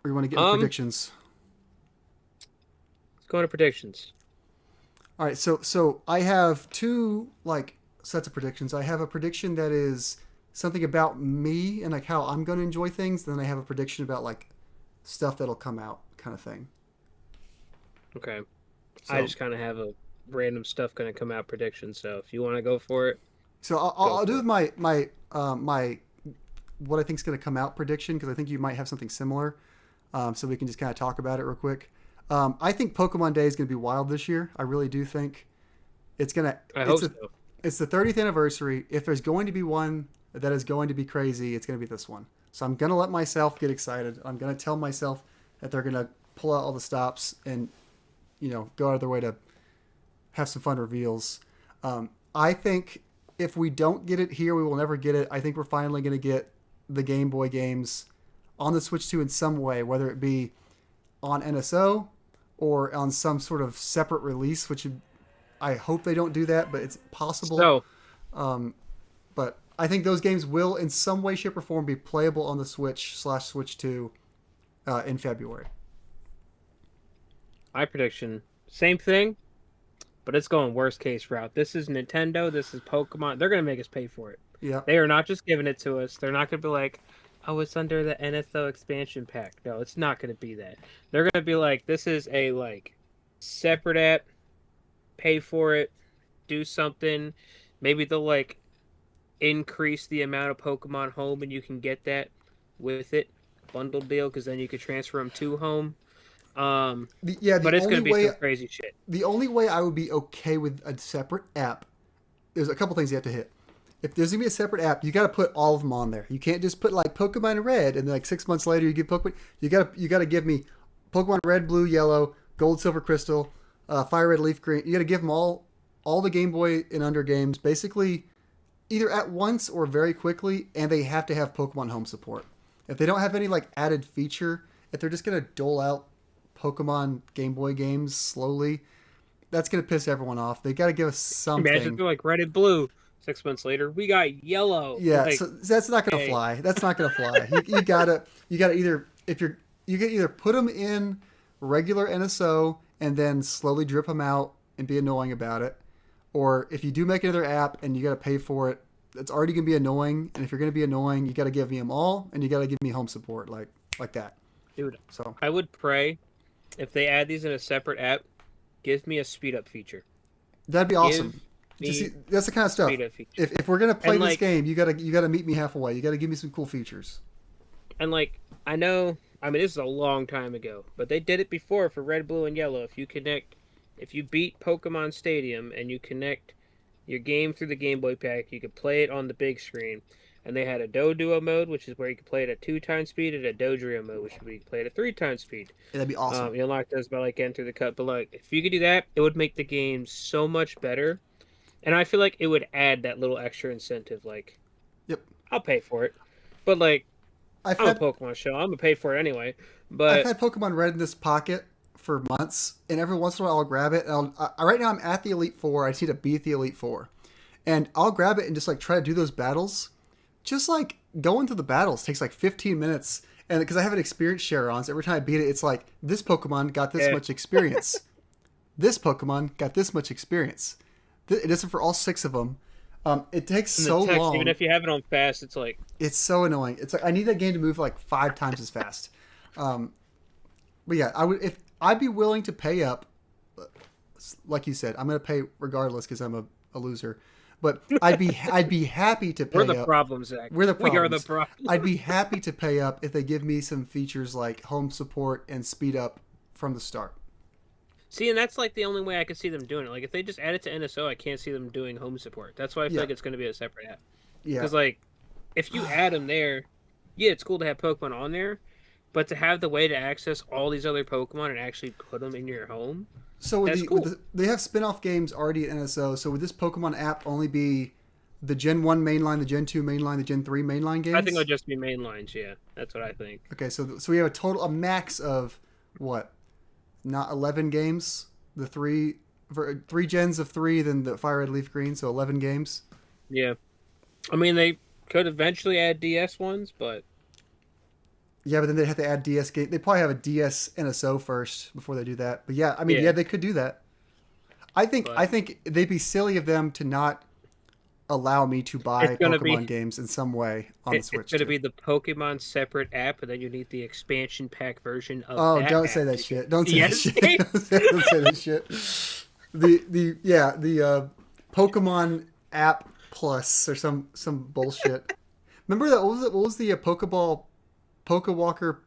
or you want to get into Um, predictions? let's go into predictions. All right, so I have two like sets of predictions. I have a prediction that is something about me and like how I'm going to enjoy things. Then I have a prediction about like stuff that'll come out, kind of thing. Okay. I So just kind of have a random stuff gonna come out prediction. So if you want to go for it, so go I'll do for with it. my what I think is going to come out prediction because I think you might have something similar. So we can just kind of talk about it real quick. I think Pokemon Day is going to be wild this year. I really do think it's gonna. I hope so. It's the 30th anniversary. If there's going to be one that is going to be crazy, it's going to be this one. So I'm going to let myself get excited. I'm going to tell myself that they're going to pull out all the stops and, go out of their way to have some fun reveals. I think if we don't get it here, we will never get it. I think we're finally going to get the Game Boy games on the Switch 2 in some way, whether it be on NSO or on some sort of separate release, which I hope they don't do that, but it's possible. So But I think those games will, in some way, shape, or form, be playable on the Switch/Switch 2 in February. my prediction, same thing, but it's going worst case route. This is Nintendo. This is Pokemon. They're gonna make us pay for it. Yeah, They are not just giving it to us. They're not gonna be like, oh, it's under the NSO expansion pack. No, it's not gonna be that. They're gonna be like, this is a like separate app. Pay for it. Do something. Maybe they'll like increase the amount of Pokemon home, and you can get that with it bundle deal because then you could transfer them to home. the But it's only gonna be way some crazy shit. the only way I would be okay with a separate app, there's a couple things you have to hit. If there's gonna be a separate app, you got to put all of them on there. You can't just put like Pokemon Red and then like 6 months later you get Pokemon. You gotta give me Pokemon Red, Blue, Yellow, Gold, Silver, Crystal, Fire Red, Leaf Green. You got to give them all the Game Boy and under games basically either at once or very quickly, and they have to have Pokemon Home support. If they don't have any like added feature, if they're just gonna dole out Pokemon Game Boy games slowly, that's gonna piss everyone off. They got to give us Imagine if something. they're like red and blue. 6 months later, we got yellow. Yeah, Like, so that's not gonna hey, fly. That's not gonna fly. You gotta either if you can either put them in regular NSO and then slowly drip them out and be annoying about it, or if you do make another app and you gotta pay for it, it's already gonna be annoying. And if you're gonna be annoying, you gotta give me them all, and you gotta give me home support like that. dude, So I would pray if they add these in a separate app, give me a speed up feature. that'd be Give awesome. Just me see, that's the kind of stuff. speed up feature. If we're gonna play And this like, game, you gotta meet me halfway. You gotta give me some cool features. and like, I know. I mean, this is a long time ago, but they did it before for Red, Blue, and Yellow. If you beat Pokemon Stadium and you connect your game through the Game Boy pack. You could play it on the big screen, and they had a Duo mode, which is where you could play it at 2 times speed, and a Dodrio mode, which would be played at 3 times speed. Yeah, that'd be awesome. You unlock those by like getting through the cut. But like, if you could do that, it would make the game so much better, and I feel like it would add that little extra incentive. Like, Yep. I'll pay for it, but like, I've I'm had a Pokemon show. I'm gonna pay for it anyway. I've But had Pokemon Red in this pocket for months, and every once in a while I'll grab it. And right now I'm at the Elite Four. I just need to beat the Elite Four, and I'll grab it and just like try to do those battles. Just like going through the battles takes like 15 minutes, and because I have an experience share on, so every time I beat it, it's like this Pokemon got this much experience. This Pokemon got this much experience. It isn't for all 6 of them. It takes in the so text, long. even if you have it on fast, it's like It's so annoying. It's like I need that game to move like 5 times as fast. But yeah, I'd be willing to pay up. Like you said, I'm gonna pay regardless because I'm a loser. But I'd be happy to pay we're the up. problem, Zach. We're the We are the problems. problem. I'd be happy to pay up if they give me some features like home support and speed up from the start. See, and that's like the only way I could see them doing it. Like if they just add it to NSO, I can't see them doing home support. That's why I feel Yeah. like it's going to be a separate app. Yeah. Because like, if you add them there, yeah, it's cool to have Pokemon on there, but to have the way to access all these other Pokemon and actually put them in your home. So That's cool. they have spin-off games already at NSO. So would this Pokemon app only be the Gen 1 mainline, the Gen 2 mainline, the Gen 3 mainline games? I think it'll just be main lines. Yeah, that's what I think. Okay, so we have a max of what? Not 11 games. The three gens of 3, then the Fire Red Leaf Green, so 11 games. Yeah, I mean they could eventually add DS ones, but Yeah, but then they'd have to add DS game. They probably have a DS NSO first before they do that. But yeah, I mean, yeah, they could do that. I think they'd be silly of them to not allow me to buy Pokemon games in some way on the Switch. It's going to be the Pokemon separate app, and then you need the expansion pack version of Oh, that don't app. say that shit. Don't say that Yes. shit. Don't say that shit. The Pokemon app plus or some bullshit. Remember that? What was the Pokeball, Pokewalker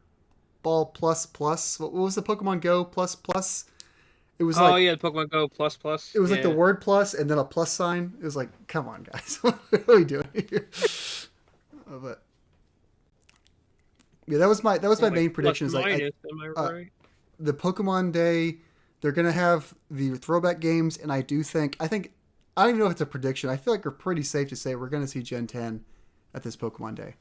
Ball plus plus? What was the Pokemon Go plus plus? It was Oh like yeah, Pokemon Go plus plus. it was like the word plus and then a plus sign. It was like, come on, guys, what are we doing here? But yeah, that was my main prediction. Is like am I right? the Pokemon Day, they're gonna have the throwback games, and I think I don't even know if it's a prediction. I feel like we're pretty safe to say we're gonna see Gen 10 at this Pokemon Day.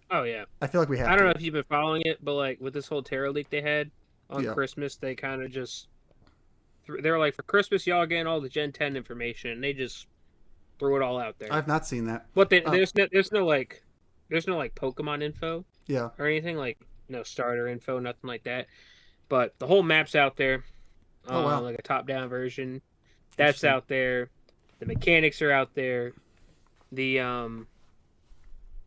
Oh yeah. I feel like we have. I don't know if you've been following it, but like with this whole Terra leak they had on Yeah. Christmas, they kind of just they were like, for Christmas, y'all getting all the Gen 10 information, and they just threw it all out there. I've not seen that. But there's no like Pokemon info Yeah. or anything, like no starter info, nothing like that. But the whole map's out there. Oh, wow. Like a top-down version. That's Interesting. out there. The mechanics are out there. The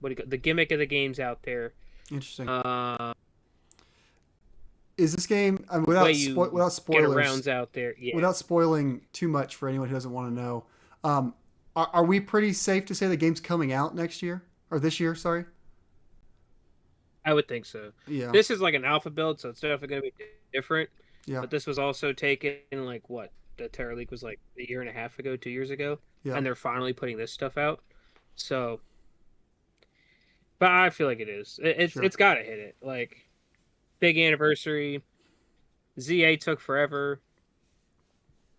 the gimmick of the game's out there. Interesting. Uh, Is this game way you without get spoilers? arounds out there. Yeah. Without spoiling too much for anyone who doesn't want to know, are we pretty safe to say the game's coming out next year or this year? Sorry. I would think so. Yeah. This is like an alpha build, so it's definitely going to be different. Yeah. But this was also taken like what? The Terra Leak was like a year and a half ago, 2 years ago. Yeah. And they're finally putting this stuff out. So, but I feel like it is. It's got to hit it. Like, big anniversary. ZA took forever.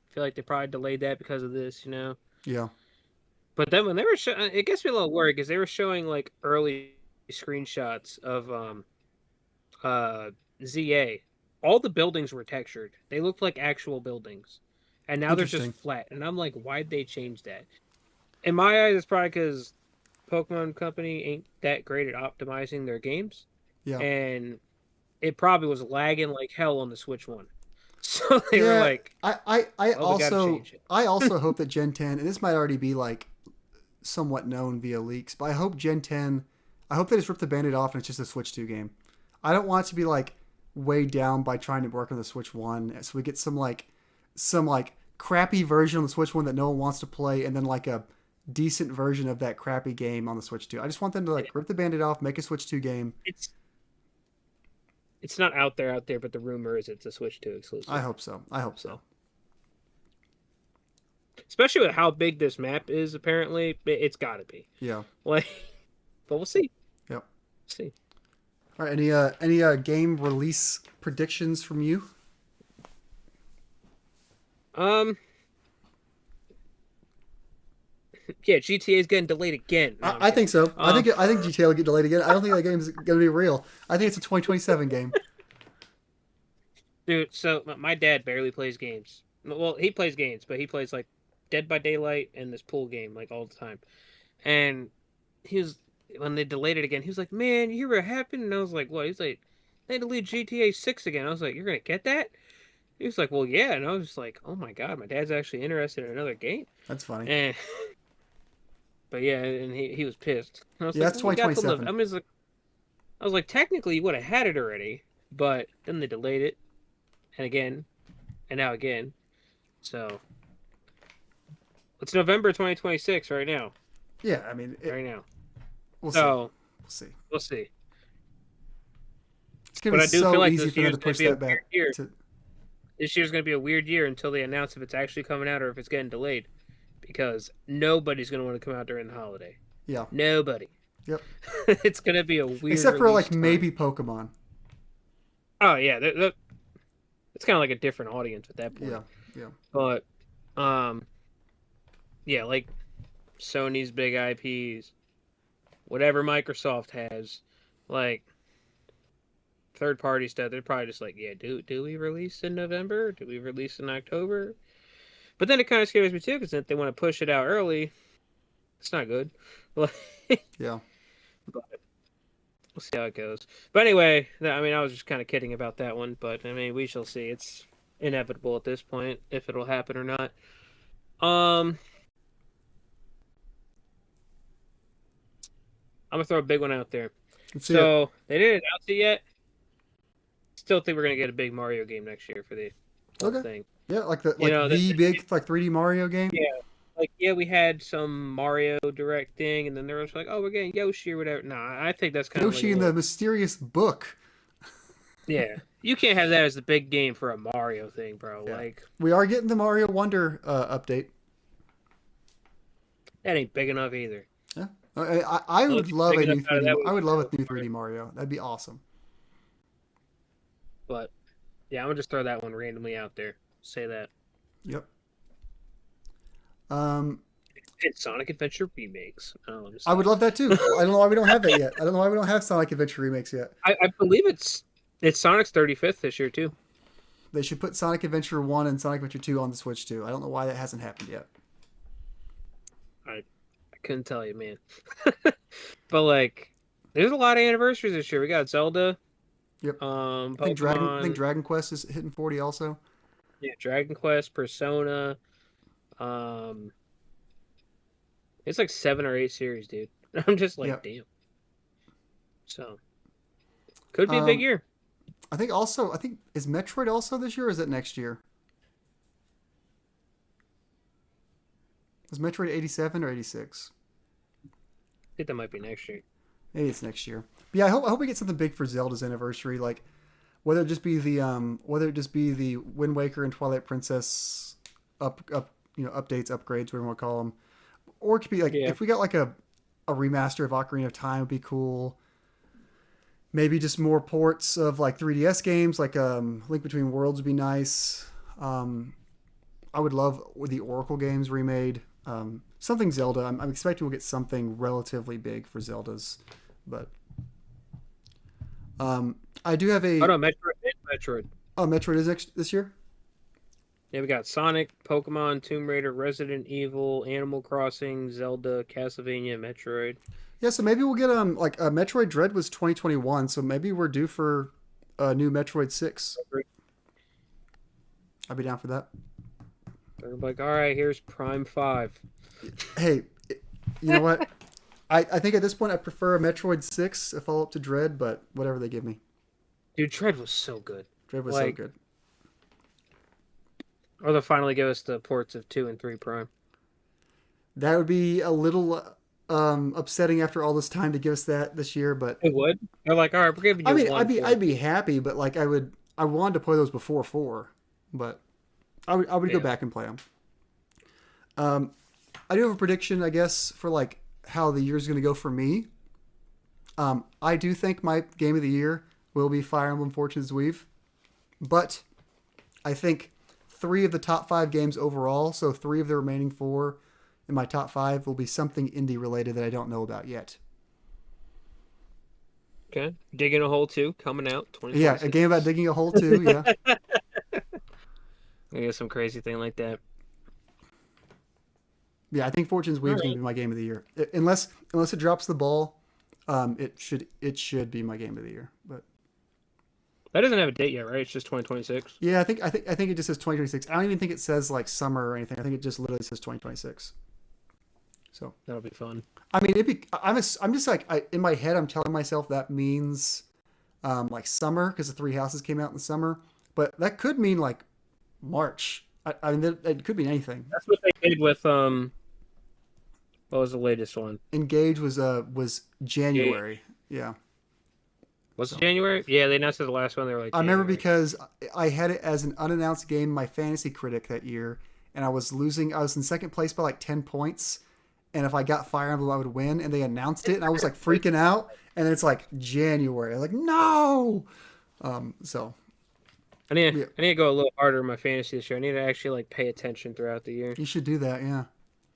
I feel like they probably delayed that because of this, you know? Yeah. But then when they were showing, it gets me a little worried because they were showing like early screenshots of ZA. All the buildings were textured. They looked like actual buildings. And now they're just flat. And I'm like, why'd they change that? In my eyes, it's probably because Pokemon Company ain't that great at optimizing their games. Yeah. And it probably was lagging like hell on the Switch one. So they were like, I well, we gotta also change it. I also hope that Gen 10, and this might already be like somewhat known via leaks, but I hope Gen 10, I hope they just rip the Band-Aid off and it's just a Switch 2 game. I don't want it to be like weighed down by trying to work on the Switch 1, so we get some crappy version on the Switch 1 that no one wants to play, and then like a decent version of that crappy game on the Switch 2. I just want them to like rip the Band-Aid off, make a Switch 2 game. It's not out there, but the rumor is it's a Switch 2 exclusive. I hope so. especially with how big this map is. Apparently, it's got to be Yeah. like, but we'll see. Yep. See. All right. Any game release predictions from you? Um. Yeah, GTA is getting delayed again. No, I think so. I think GTA will get delayed again. I don't think that game's going to be real. I think it's a 2027 game. dude. So my dad barely plays games. Well, he plays games, but he plays like Dead by Daylight and this pool game like all the time. And he was when they delayed it again. He was like, "Man, you hear what happened?" And I was like, "What?" He's like, "They delayed GTA 6 again." I was like, "You're gonna get that?" He was like, "Well, yeah." And I was just like, "Oh my god, my dad's actually interested in another game." That's funny. And but yeah, and he was pissed. And I was Yeah, like, that's well, we got till 2027. I mean, I was like, technically, you would have had it already, but then they delayed it, and again, and now again. So it's November 2026 right now. Yeah, I mean, Right now. we'll see. So We'll see. we'll see. It's gonna But be I do feel so like easy this for them year's to gonna push be a that weird back. year. To, This year's gonna be a weird year until they announce if it's actually coming out or if it's getting delayed, because nobody's gonna want to come out during the holiday. yeah. Nobody. Yep. It's gonna be a weird. Except for release like time. maybe Pokemon. Oh yeah, it's kind of like a different audience at that point. Yeah. Yeah. But, yeah, like Sony's big IPs, whatever Microsoft has, like third party stuff, they're probably just like, yeah, do we release in November? Do we release in October? But then it kind of scares me too, because if they want to push it out early, it's not good. Yeah. But we'll see how it goes. But anyway, I mean, I was just kind of kidding about that one, but I mean, we shall see. It's inevitable at this point if it'll happen or not. I'm gonna throw a big one out there. Let's see it. So they didn't announce it yet. Still think we're gonna get a big Mario game next year for the whole Okay. thing. Yeah, like the You know, the big like 3D Mario game. Yeah. Like, yeah, we had some Mario Direct thing, and then there was like, oh, we're getting Yoshi or whatever. Nah, I think that's kind of Yoshi like in the mysterious book. yeah. You can't have that as the big game for a Mario thing, bro. Yeah. Like We are getting the Mario Wonder update. that ain't big enough either. Yeah. I would it's love a big new enough out of 3D. that I would love a new one. 3D Mario. That'd be awesome. But yeah, I'm gonna just throw that one randomly out there. Say that. Yep. It's Sonic Adventure remakes. Oh, I would love that too. I don't know why we don't have that yet. I don't know why we don't have Sonic Adventure remakes yet. I believe it's Sonic's 35th this year too. They should put Sonic Adventure 1 and Sonic Adventure 2 on the Switch too. I don't know why that hasn't happened yet. I couldn't tell you, man. But like, there's a lot of anniversaries this year. We got Zelda. Yep. Pokemon. I think Dragon Quest is hitting 40 also. Yeah, Dragon Quest, Persona. It's like 7 or 8 series, dude. I'm just like, Yep. damn. So, could be a big year. I think is Metroid also this year or is it next year? Was Metroid 87 or 86? I think that might be next year. Maybe it's next year. But yeah, I hope we get something big for Zelda's anniversary, like whether it just be the Wind Waker and Twilight Princess updates, upgrades, whatever you want to call them, or it could be like if we got like a remaster of Ocarina of Time would be cool. Maybe just more ports of like 3DS games, like Link Between Worlds would be nice. I would love the Oracle games remade. Something Zelda. I'm expecting we'll get something relatively big for Zelda's, but I do have a. Oh no, Metroid. Oh, Metroid is this year. Yeah, we got Sonic, Pokemon, Tomb Raider, Resident Evil, Animal Crossing, Zelda, Castlevania, Metroid. Yeah, so maybe we'll get like Metroid Dread was 2021, so maybe we're due for a new Metroid 6. I'd be down for that. They're like, all right, here's Prime 5. Hey, you know what? I think at this point I prefer a Metroid 6, a follow-up to Dread, but whatever they give me. Dude, Dread was so good. Dread was so good. Or they'll finally give us the ports of 2 and 3 Prime. That would be a little upsetting after all this time to give us that this year, but it would. They're like, all right, we're giving you. I mean, I'd be happy, but like I wanted to play those before 4, but I would go back and play them. Um, I do have a prediction, I guess, for like how the year's going to go for me. I do think my game of the year will be Fire Emblem Fortunes Weave, but I think 3 of the top 5 games overall, so 3 of the remaining 4 in my top 5 will be something indie related that I don't know about yet. Okay. Digging a Hole 2 coming out Yeah, a 2026. game about digging a hole too. Yeah, I guess some crazy thing like that. yeah. I think Fortunes All Weave is going right. to be my game of the year, unless it drops the ball. It should be my game of the year. But That doesn't have a date yet, right? It's just 2026. yeah, I think it just says 2026. I don't even think it says like summer or anything. I think it just literally says 2026. So That'll be fun. I mean, I'm just like in my head, I'm telling myself that means like summer because the Three Houses came out in the summer, but that could mean like March. I mean, it could mean anything. That's what they did with what was the latest one? Engage was Yeah. January. Yeah. Was it So January? Yeah, they announced it the last one. They were like I remember January. because I had it as an unannounced game, in my fantasy critic that year, and I was losing. I was in second place by like 10 points, and if I got Fire Emblem, I would win. And they announced it, and I was like freaking out. And then it's like January. I was like, no. So yeah, I need to go a little harder in my fantasy this year. I need to actually like pay attention throughout the year. you should do that. Yeah,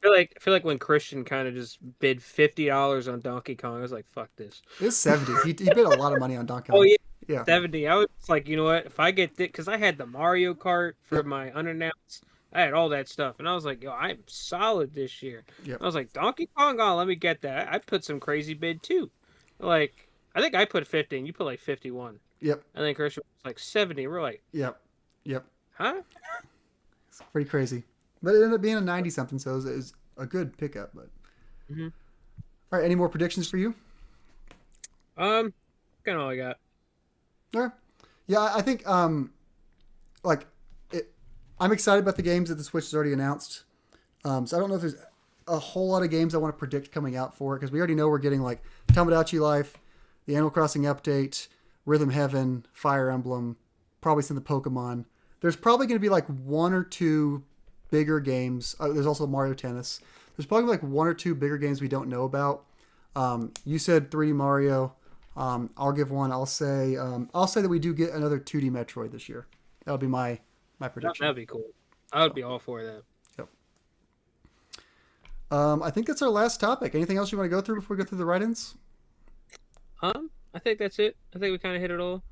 I feel like when Christian kind of just bid $50 on Donkey Kong, I was like, fuck this. it's 70. He bid a lot of money on Donkey Oh Kong. yeah, Yeah, 70. I was like, you know what? If I get this, because I had the Mario Kart for yep, my unannounced, I had all that stuff, and I was like, yo, I'm solid this year. yep, I was like, Donkey Kong, oh, let me get that. I put some crazy bid too. Like, I think I put 50, and you put like 51. yep, And then Christian was like 70. We're like, yep, yep. huh? It's pretty crazy, but it ended up being a 90 something, so it was a good pickup. But hmm all right, any more predictions for you? Kind of all I got. All right. Yeah, I think like it, I'm excited about the games that the Switch has already announced. So I don't know if there's a whole lot of games I want to predict coming out for it because we already know we're getting like Tomodachi Life, the Animal Crossing update, Rhythm Heaven, Fire Emblem, probably some of the Pokemon. There's probably going to be like 1 or 2 bigger games. There's also Mario Tennis. There's probably like 1 or 2 bigger games we don't know about. You said 3D Mario. I'll give one. I'll say that we do get another 2D Metroid this year. That'll be my prediction. That'd be cool. I would So, be all for that. yep. I think that's our last topic. Anything else you want to go through before we go through the write-ins? I think that's it. I think we kind of hit it all.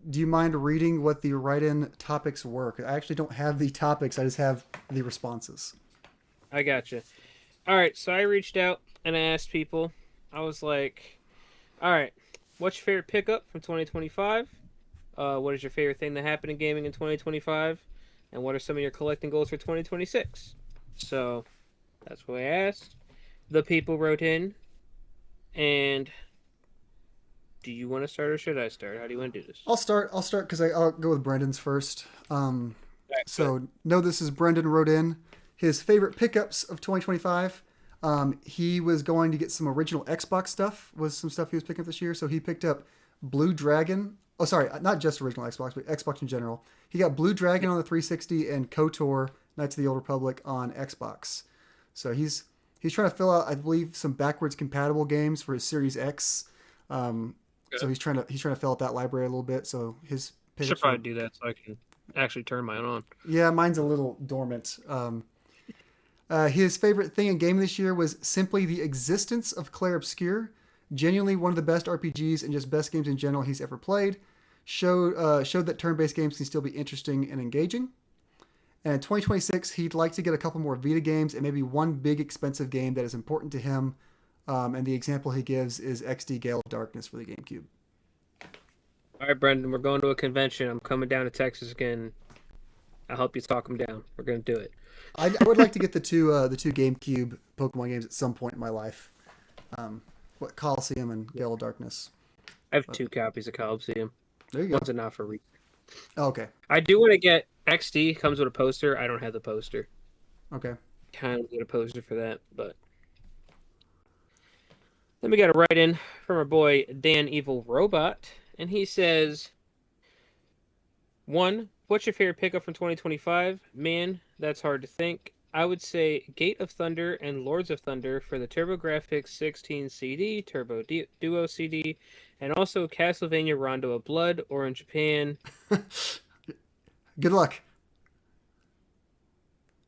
Do you mind reading what the write-in topics were? 'Cause I actually don't have the topics. I just have the responses. I gotcha. All right, so I reached out and I asked people. I was like, all right, what's your favorite pickup from 2025? What is your favorite thing that happened in gaming in 2025? And what are some of your collecting goals for 2026? So that's what I asked. The people wrote in. And do you want to start or should I start? How do you want to do this? I'll start because I'll go with Brendan's first. Alright, good. So no, this is Brendan wrote in his favorite pickups of 2025. He was going to get some original Xbox stuff. Was some stuff he was picking up this year. So he picked up Blue Dragon. Oh, sorry, not just original Xbox, but Xbox in general. He got Blue Dragon on the 360 and KOTOR Knights of the Old Republic on Xbox. So he's trying to fill out, I believe, some backwards compatible games for his Series X. So Good. he's trying to fill out that library a little bit. So his Should pickups were, probably do that so I can actually turn mine on. yeah, mine's a little dormant. His favorite thing in gaming this year was simply the existence of Claire Obscure. Genuinely one of the best RPGs and just best games in general he's ever played. Showed that turn-based games can still be interesting and engaging. And in 2026, he'd like to get a couple more Vita games and maybe one big expensive game that is important to him. And the example he gives is XD Gale of Darkness for the GameCube. All right, Brendan, we're going to a convention. I'm coming down to Texas again. I'll help you talk them down. We're going to do it. I would like to get the two GameCube Pokemon games at some point in my life. What Coliseum and Gale of Darkness. I have But 2 copies of Coliseum. there you go. One's enough for re. Oh, okay. I do want to get XD. Comes with a poster. I don't have the poster. Okay. Kind of get a poster for that, but then we got a write in from our boy Dan Evil Robot, and he says, "1. What's your favorite pickup from 2025? Man, that's hard to think. I would say Gate of Thunder and Lords of Thunder for the TurboGrafx 16 CD, Duo CD, and also Castlevania Rondo of Blood, or in Japan, Good luck.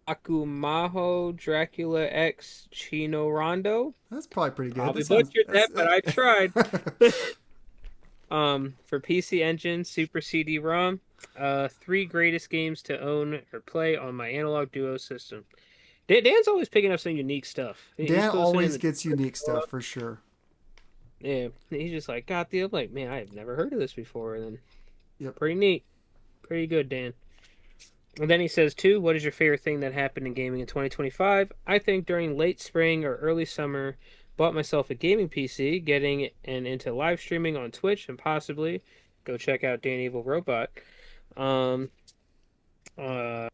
Akumaho Dracula X Chino Rondo. That's probably pretty good. Probably That sounds. butchered that, but I tried. For PC Engine, Super CD-ROM, three greatest games to own or play on my Analog Duo system. Dan's always picking up some unique stuff. He's Dan posting in always the gets unique stuff for sure. Yeah, he's just like, got the. I'm like, man, I have never heard of this before. And then, Yep. pretty neat, pretty good, Dan. And then he says, too, what is your favorite thing that happened in gaming in 2025? I think during late spring or early summer, bought myself a gaming PC, getting and into live streaming on Twitch, and possibly go check out Dan Evil Robot. Um, uh,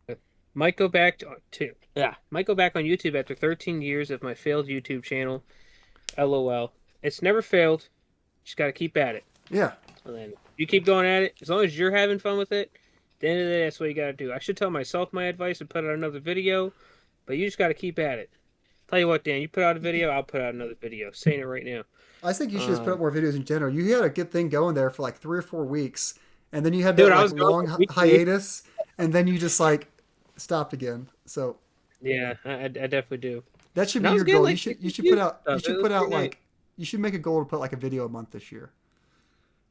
might go back might go back on YouTube after 13 years of my failed YouTube channel. LOL. It's never failed. Just got to keep at it. Yeah. And then you keep going at it. As long as you're having fun with it, at the end of the day, that's what you got to do. I should tell myself my advice and put out another video, but you just got to keep at it. Tell you what, Dan, you put out a video, I'll put out another video. Saying it right now. I think you should just put up more videos in general. You had a good thing going there for like 3 or 4 weeks, and then you had Dude, that I like was going long weekly. hiatus, and then you just like stopped again. So Yeah, I definitely do. that should And be I was your getting, goal. like, You should put out stuff. It was pretty nice. you should make a goal to put like a video a month this year.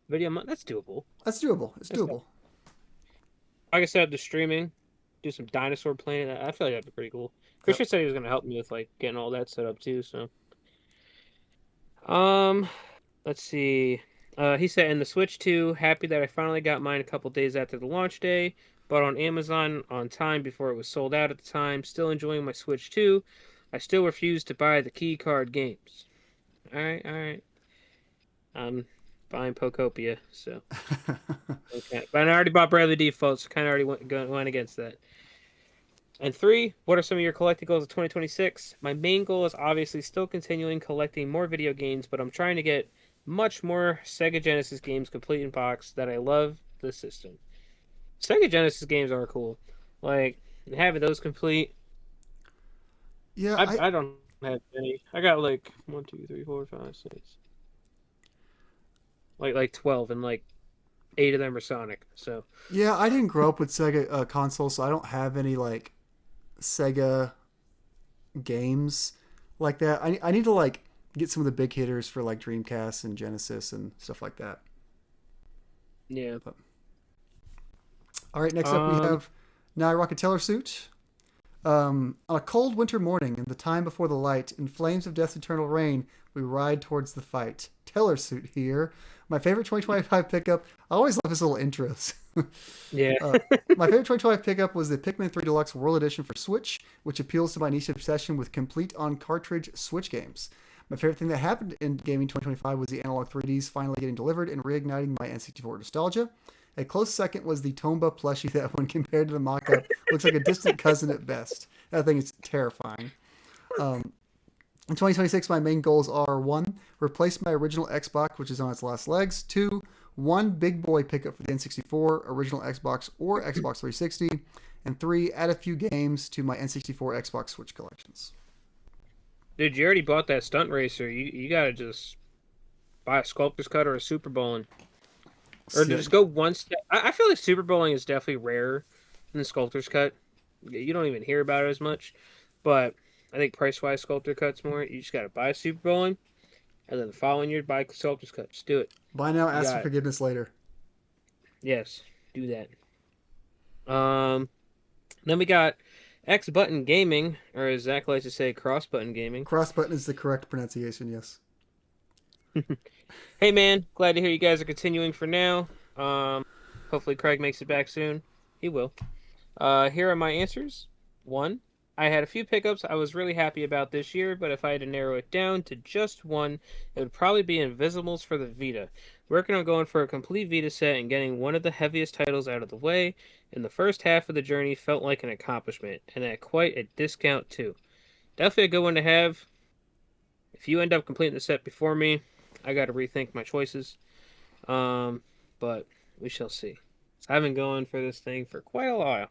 Video month. That's doable. That's doable. It's That's doable. Like I said, the streaming, do some dinosaur planning. I feel like that'd be pretty cool. Christian said he was gonna help me with like getting all that set up too. So, um, let's see. He said, in the Switch 2, happy that I finally got mine a couple days after the launch day, bought on Amazon on time before it was sold out at the time. Still enjoying my Switch 2. I still refuse to buy the key card games. All right. I'm buying Pokopia, so okay. But I already bought Bravely Default, so kind of already went against that. And 3, what are some of your collecting goals of 2026? My main goal is obviously still continuing collecting more video games, but I'm trying to get much more Sega Genesis games complete in box that I love the system. Sega Genesis games are cool. Like, having those complete. Yeah, I don't have any. I got like 1, 2, 3, 4, 5, 6. Like 12, and like 8 of them are Sonic. So yeah, I didn't grow up with Sega consoles, so I don't have any like Sega games like that. I need to like get some of the big hitters for like Dreamcast and Genesis and stuff like that. yeah. But, all right, next up we have Now I Rock a Teller Suit. On a cold winter morning, in the time before the light, in flames of death's eternal rain, we ride towards the fight. Teller Suit here. My favorite 2025 pickup. I always love his little intros. Yeah. My favorite 2025 pickup was the Pikmin 3 Deluxe World Edition for Switch, which appeals to my niche obsession with complete on-cartridge Switch games. My favorite thing that happened in gaming 2025 was the Analog 3Ds finally getting delivered and reigniting my N64 nostalgia. A close second was the Tomba plushie that, when compared to the mock-up, looks like a distant cousin at best. That thing is terrifying. In 2026, my main goals are 1, replace my original Xbox, which is on its last legs. 2, one big boy pickup for the N64, original Xbox, or Xbox 360. And 3, add a few games to my N64 Xbox Switch collections. Dude, you already bought that stunt racer. You gotta just buy a sculptor's cut or a Super Bowling. Or just go one step. I feel like Super Bowling is definitely rarer than the sculptor's cut. You don't even hear about it as much. But I think price-wise, sculptor cut's more. You just gotta buy a Super Bowling, and then the following year, buy sculptor's cut. Just do it. Buy now, ask for it. forgiveness later. Yes, do that. Then we got X Button Gaming, or as Zach likes to say, Cross Button Gaming. Cross button is the correct pronunciation, yes. Hey man, glad to hear you guys are continuing for now. Hopefully Craig makes it back soon. He will. Here are my answers. 1, I had a few pickups I was really happy about this year, but if I had to narrow it down to just one, it would probably be Invisibles for the Vita. Working on going for a complete Vita set and getting one of the heaviest titles out of the way, and the first half of the journey felt like an accomplishment, and at quite a discount too. Definitely a good one to have. If you end up completing the set before me, I got to rethink my choices. But we shall see. So I've been going for this thing for quite a while.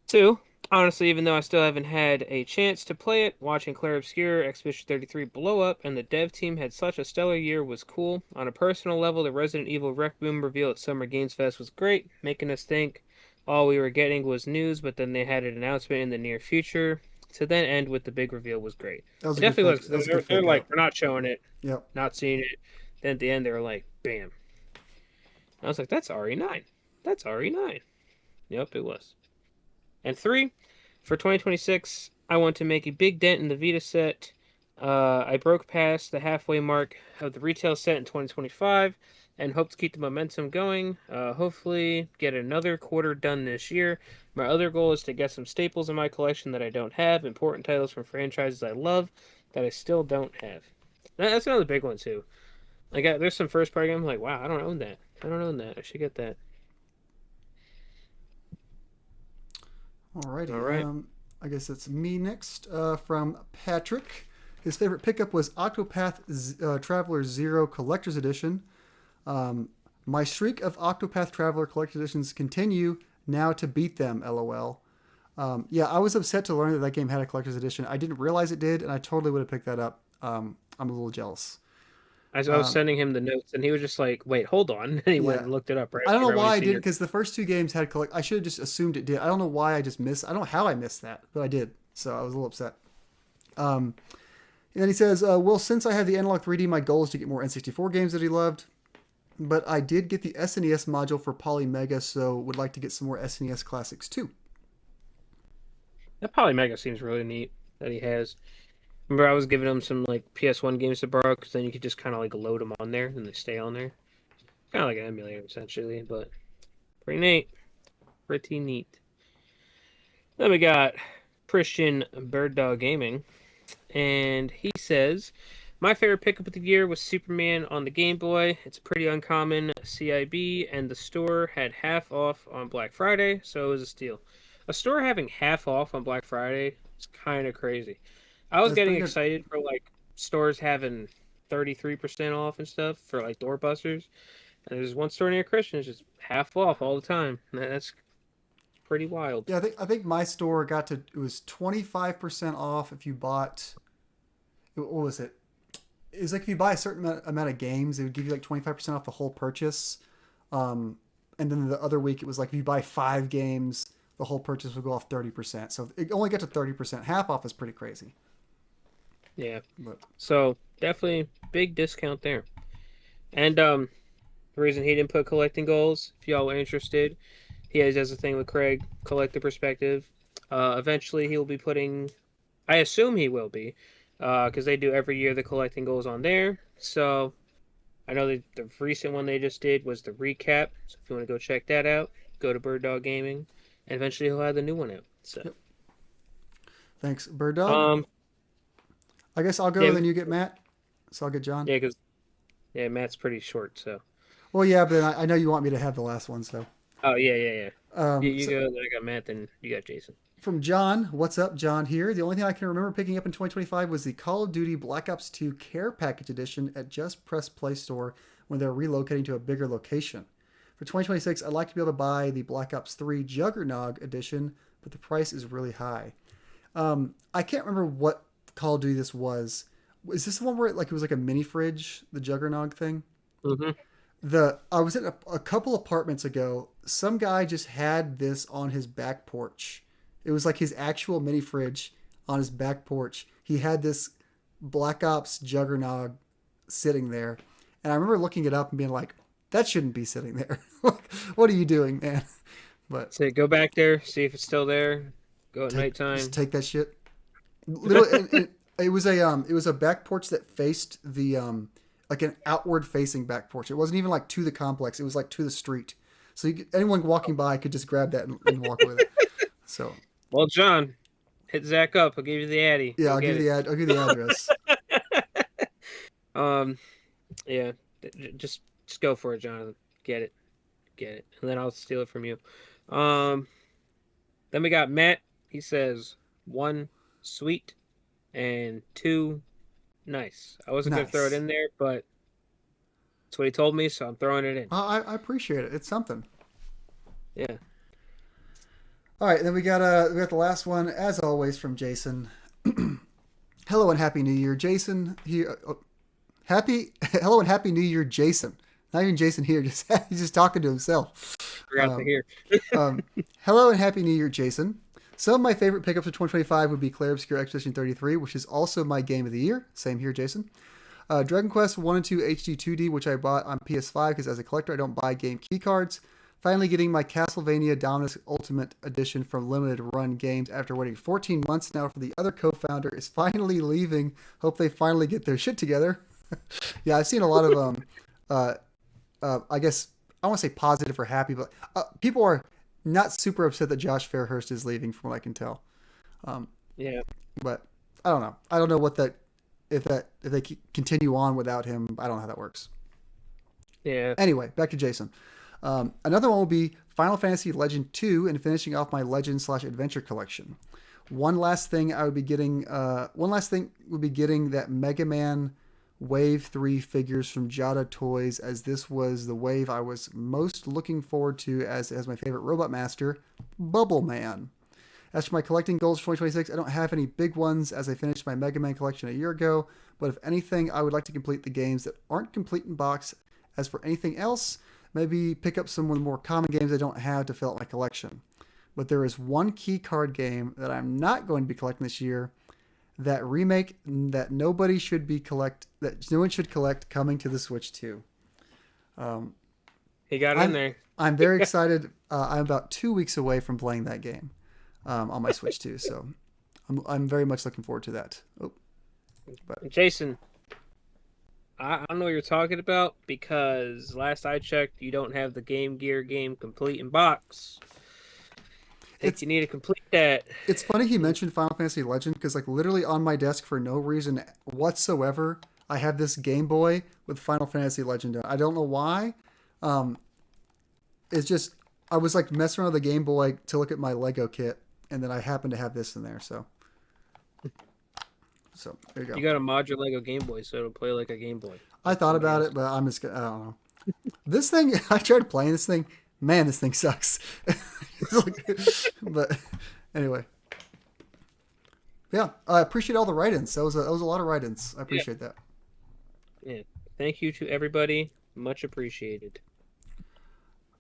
2, Honestly, even though I still haven't had a chance to play it, watching Clair Obscur Expedition 33 blow up and the dev team had such a stellar year was cool. On a personal level, the Resident Evil Rec Room reveal at Summer Games Fest was great, making us think all we were getting was news, but then they had an announcement in the near future. To then end with the big reveal was great. That was It a good definitely was. fake. That 'Cause was a good they're fake like, out. we're not showing it, Yep. not seeing it. Then at the end, they were like, bam. I was like, that's RE9. That's RE9. Yep, it was. And three, for 2026, I want to make a big dent in the Vita set. I broke past the halfway mark of the retail set in 2025 and hope to keep the momentum going. Hopefully, get another quarter done this year. My other goal is to get some staples in my collection that I don't have, important titles from franchises I love that I still don't have. That's another big one, too. There's some first party games I'm like, wow, I don't own that. I don't own that. I should get that. Alrighty. All right. I guess it's me next. From Patrick. His favorite pickup was Traveler Zero Collector's Edition. My streak of Octopath Traveler Collector's Editions continue now to beat them. LOL. Yeah, I was upset to learn that game had a collector's edition. I didn't realize it did, and I totally would have picked that up. I'm a little jealous. I was sending him the notes, and he was just like, "Wait, hold on." And he went Yeah. and looked it up right I don't know right when why he I seen didn't, your. because the first two games had collect. I should have just assumed it did. I don't know why I just missed. I don't know how I missed that, but I did. So I was a little upset. And then he says, "Well, since I have the Analog 3D, my goal is to get more N64 games that he loved. But I did get the SNES module for Polymega, so would like to get some more SNES classics too." That Polymega seems really neat that he has. Remember, I was giving him some like PS1 games to borrow because then you could just kind of like load them on there and they stay on there. Kind of like an emulator essentially, but pretty neat. Pretty neat. Then we got Christian Bird Dog Gaming, and he says, "My favorite pickup of the year was Superman on the Game Boy. It's pretty uncommon CIB, and the store had half off on Black Friday, so it was a steal. A store having half off on Black Friday is kind of crazy. I was That's getting pretty good. excited for like stores having 33% off and stuff for like doorbusters. And there's one store near Christian that's just half off all the time. That's pretty wild. Yeah, I think my store got to it was 25% off if you bought. What was it? It was like if you buy a certain amount of games, it would give you like 25% off the whole purchase. And then the other week it was like if you buy 5 games, the whole purchase would go off 30%. So it only got to 30%. Half off is pretty crazy. Yeah. But So definitely big discount there. And the reason he didn't put collecting goals, if y'all are interested, he has a thing with Craig, collector perspective. Eventually he will be putting, I assume he will be, because they do every year the collecting goals on there. So I know the recent one they just did was the recap. So if you want to go check that out, go to Bird Dog Gaming, and eventually he'll have the new one out. So yep. Thanks, Bird Dog. um I guess I'll go, yeah, and then you get Matt. So I'll get John. yeah, because Matt's pretty short. So Well, yeah, but then I know you want me to have the last one. So, oh yeah. You so go. Then I got Matt. Then you got Jason. from John, what's up, John? Here. The only thing I can remember picking up in 2025 was the Call of Duty Black Ops 2 Care Package Edition at Just Press Play store when they're relocating to a bigger location. For 2026, I'd like to be able to buy the Black Ops 3 Juggernog Edition, but the price is really high. I can't remember what Call of Duty this was. Is this the one where it was like a mini fridge, the Juggernog thing? Mm-hmm. I was at a couple apartments ago. Some guy just had this on his back porch. It was like his actual mini fridge on his back porch. He had this Black Ops Juggernog sitting there, and I remember looking it up and being like, "That shouldn't be sitting there. What are you doing, man?" But So go back there, see if it's still there. Go at nighttime. just take that shit. Literally, it was a back porch that faced the like an outward facing back porch. It wasn't even like to the complex. It was like to the street. So anyone walking by could just grab that and walk with it. So Well, John, hit Zach up. I'll give you the Addy. yeah, Go I'll get give you the address. it. Yeah. Just go for it, Jonathan. Get it, and then I'll steal it from you. Then we got Matt. He says 1, sweet, and 2, nice. I wasn't gonna throw it Nice. in there, but that's what he told me, so I'm throwing it in. I appreciate it. It's something. Yeah. All right, then we got the last one as always from Jason. Hello and happy New Year, Jason. Here, happy hello and happy New Year, Jason. Not even Jason here, just he's just talking to himself. Forgot to Um, hear. Hello and happy New Year, Jason. Some of my favorite pickups of 2025 would be Clair Obscur Expedition 33, which is also my game of the year. Same here, Jason. Dragon Quest 1 and 2 HD 2D, which I bought on PS5 because as a collector I don't buy game key cards. Finally getting my Castlevania Dominus Ultimate Edition from Limited Run Games after waiting 14 months now for the other co-founder is finally leaving. Hope they finally get their shit together. Yeah, I've seen a lot of I guess I want to say positive or happy, but people are not super upset that Josh Fairhurst is leaving, from what I can tell. Um, Yeah. but I don't know. I don't know what that if they continue on without him. I don't know how that works. Yeah. Anyway, back to Jason. Another one will be Final Fantasy Legend 2 and finishing off my Legend/Adventure collection. One last thing would be getting that Mega Man Wave 3 figures from Jada Toys, as this was the wave I was most looking forward to as my favorite Robot Master, Bubble Man. As for my collecting goals for 2026, I don't have any big ones as I finished my Mega Man collection a year ago, but if anything, I would like to complete the games that aren't complete in box. As for anything else, maybe pick up some of the more common games I don't have to fill out my collection. But there is one key card game that I'm not going to be collecting this year, that remake that no one should collect, coming to the Switch 2. He got in there. I'm very excited. I'm about 2 weeks away from playing that game on my Switch 2, so I'm very much looking forward to that. Jason, I don't know what you're talking about, because last I checked, you don't have the Game Gear game complete in box. You need to complete that. It's funny he mentioned Final Fantasy Legend, because like literally on my desk for no reason whatsoever, I have this Game Boy with Final Fantasy Legend. I don't know why. It's just I was like messing around with the Game Boy to look at my Lego kit, and then I happened to have this in there. So there you go. You got to mod your Lego Game Boy so it'll play like a Game Boy. I thought about it, but I don't know. This thing, I tried playing this thing. Man, this thing sucks. But anyway, yeah, I appreciate all the write-ins. That was a lot of write-ins. I appreciate that. Yeah, thank you to everybody. Much appreciated.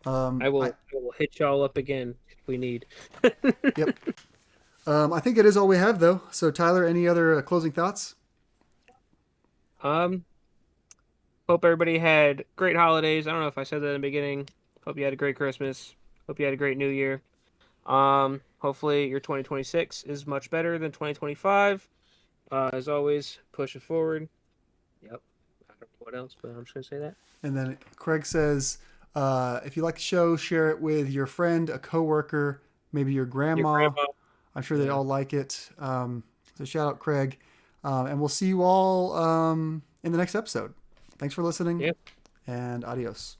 I will hit y'all up again if we need. Yep. I think it is all we have, though. So, Tyler, any other closing thoughts? Hope everybody had great holidays. I don't know if I said that in the beginning. Hope you had a great Christmas. Hope you had a great New Year. Hopefully your 2026 is much better than 2025. As always, push it forward. Yep. I don't know what else, but I'm just gonna say that. And then Craig says, if you like the show, share it with your friend, a coworker, maybe your grandma. I'm sure they all like it. So shout out Craig. And we'll see you all in the next episode. Thanks for listening. Yep. And adios.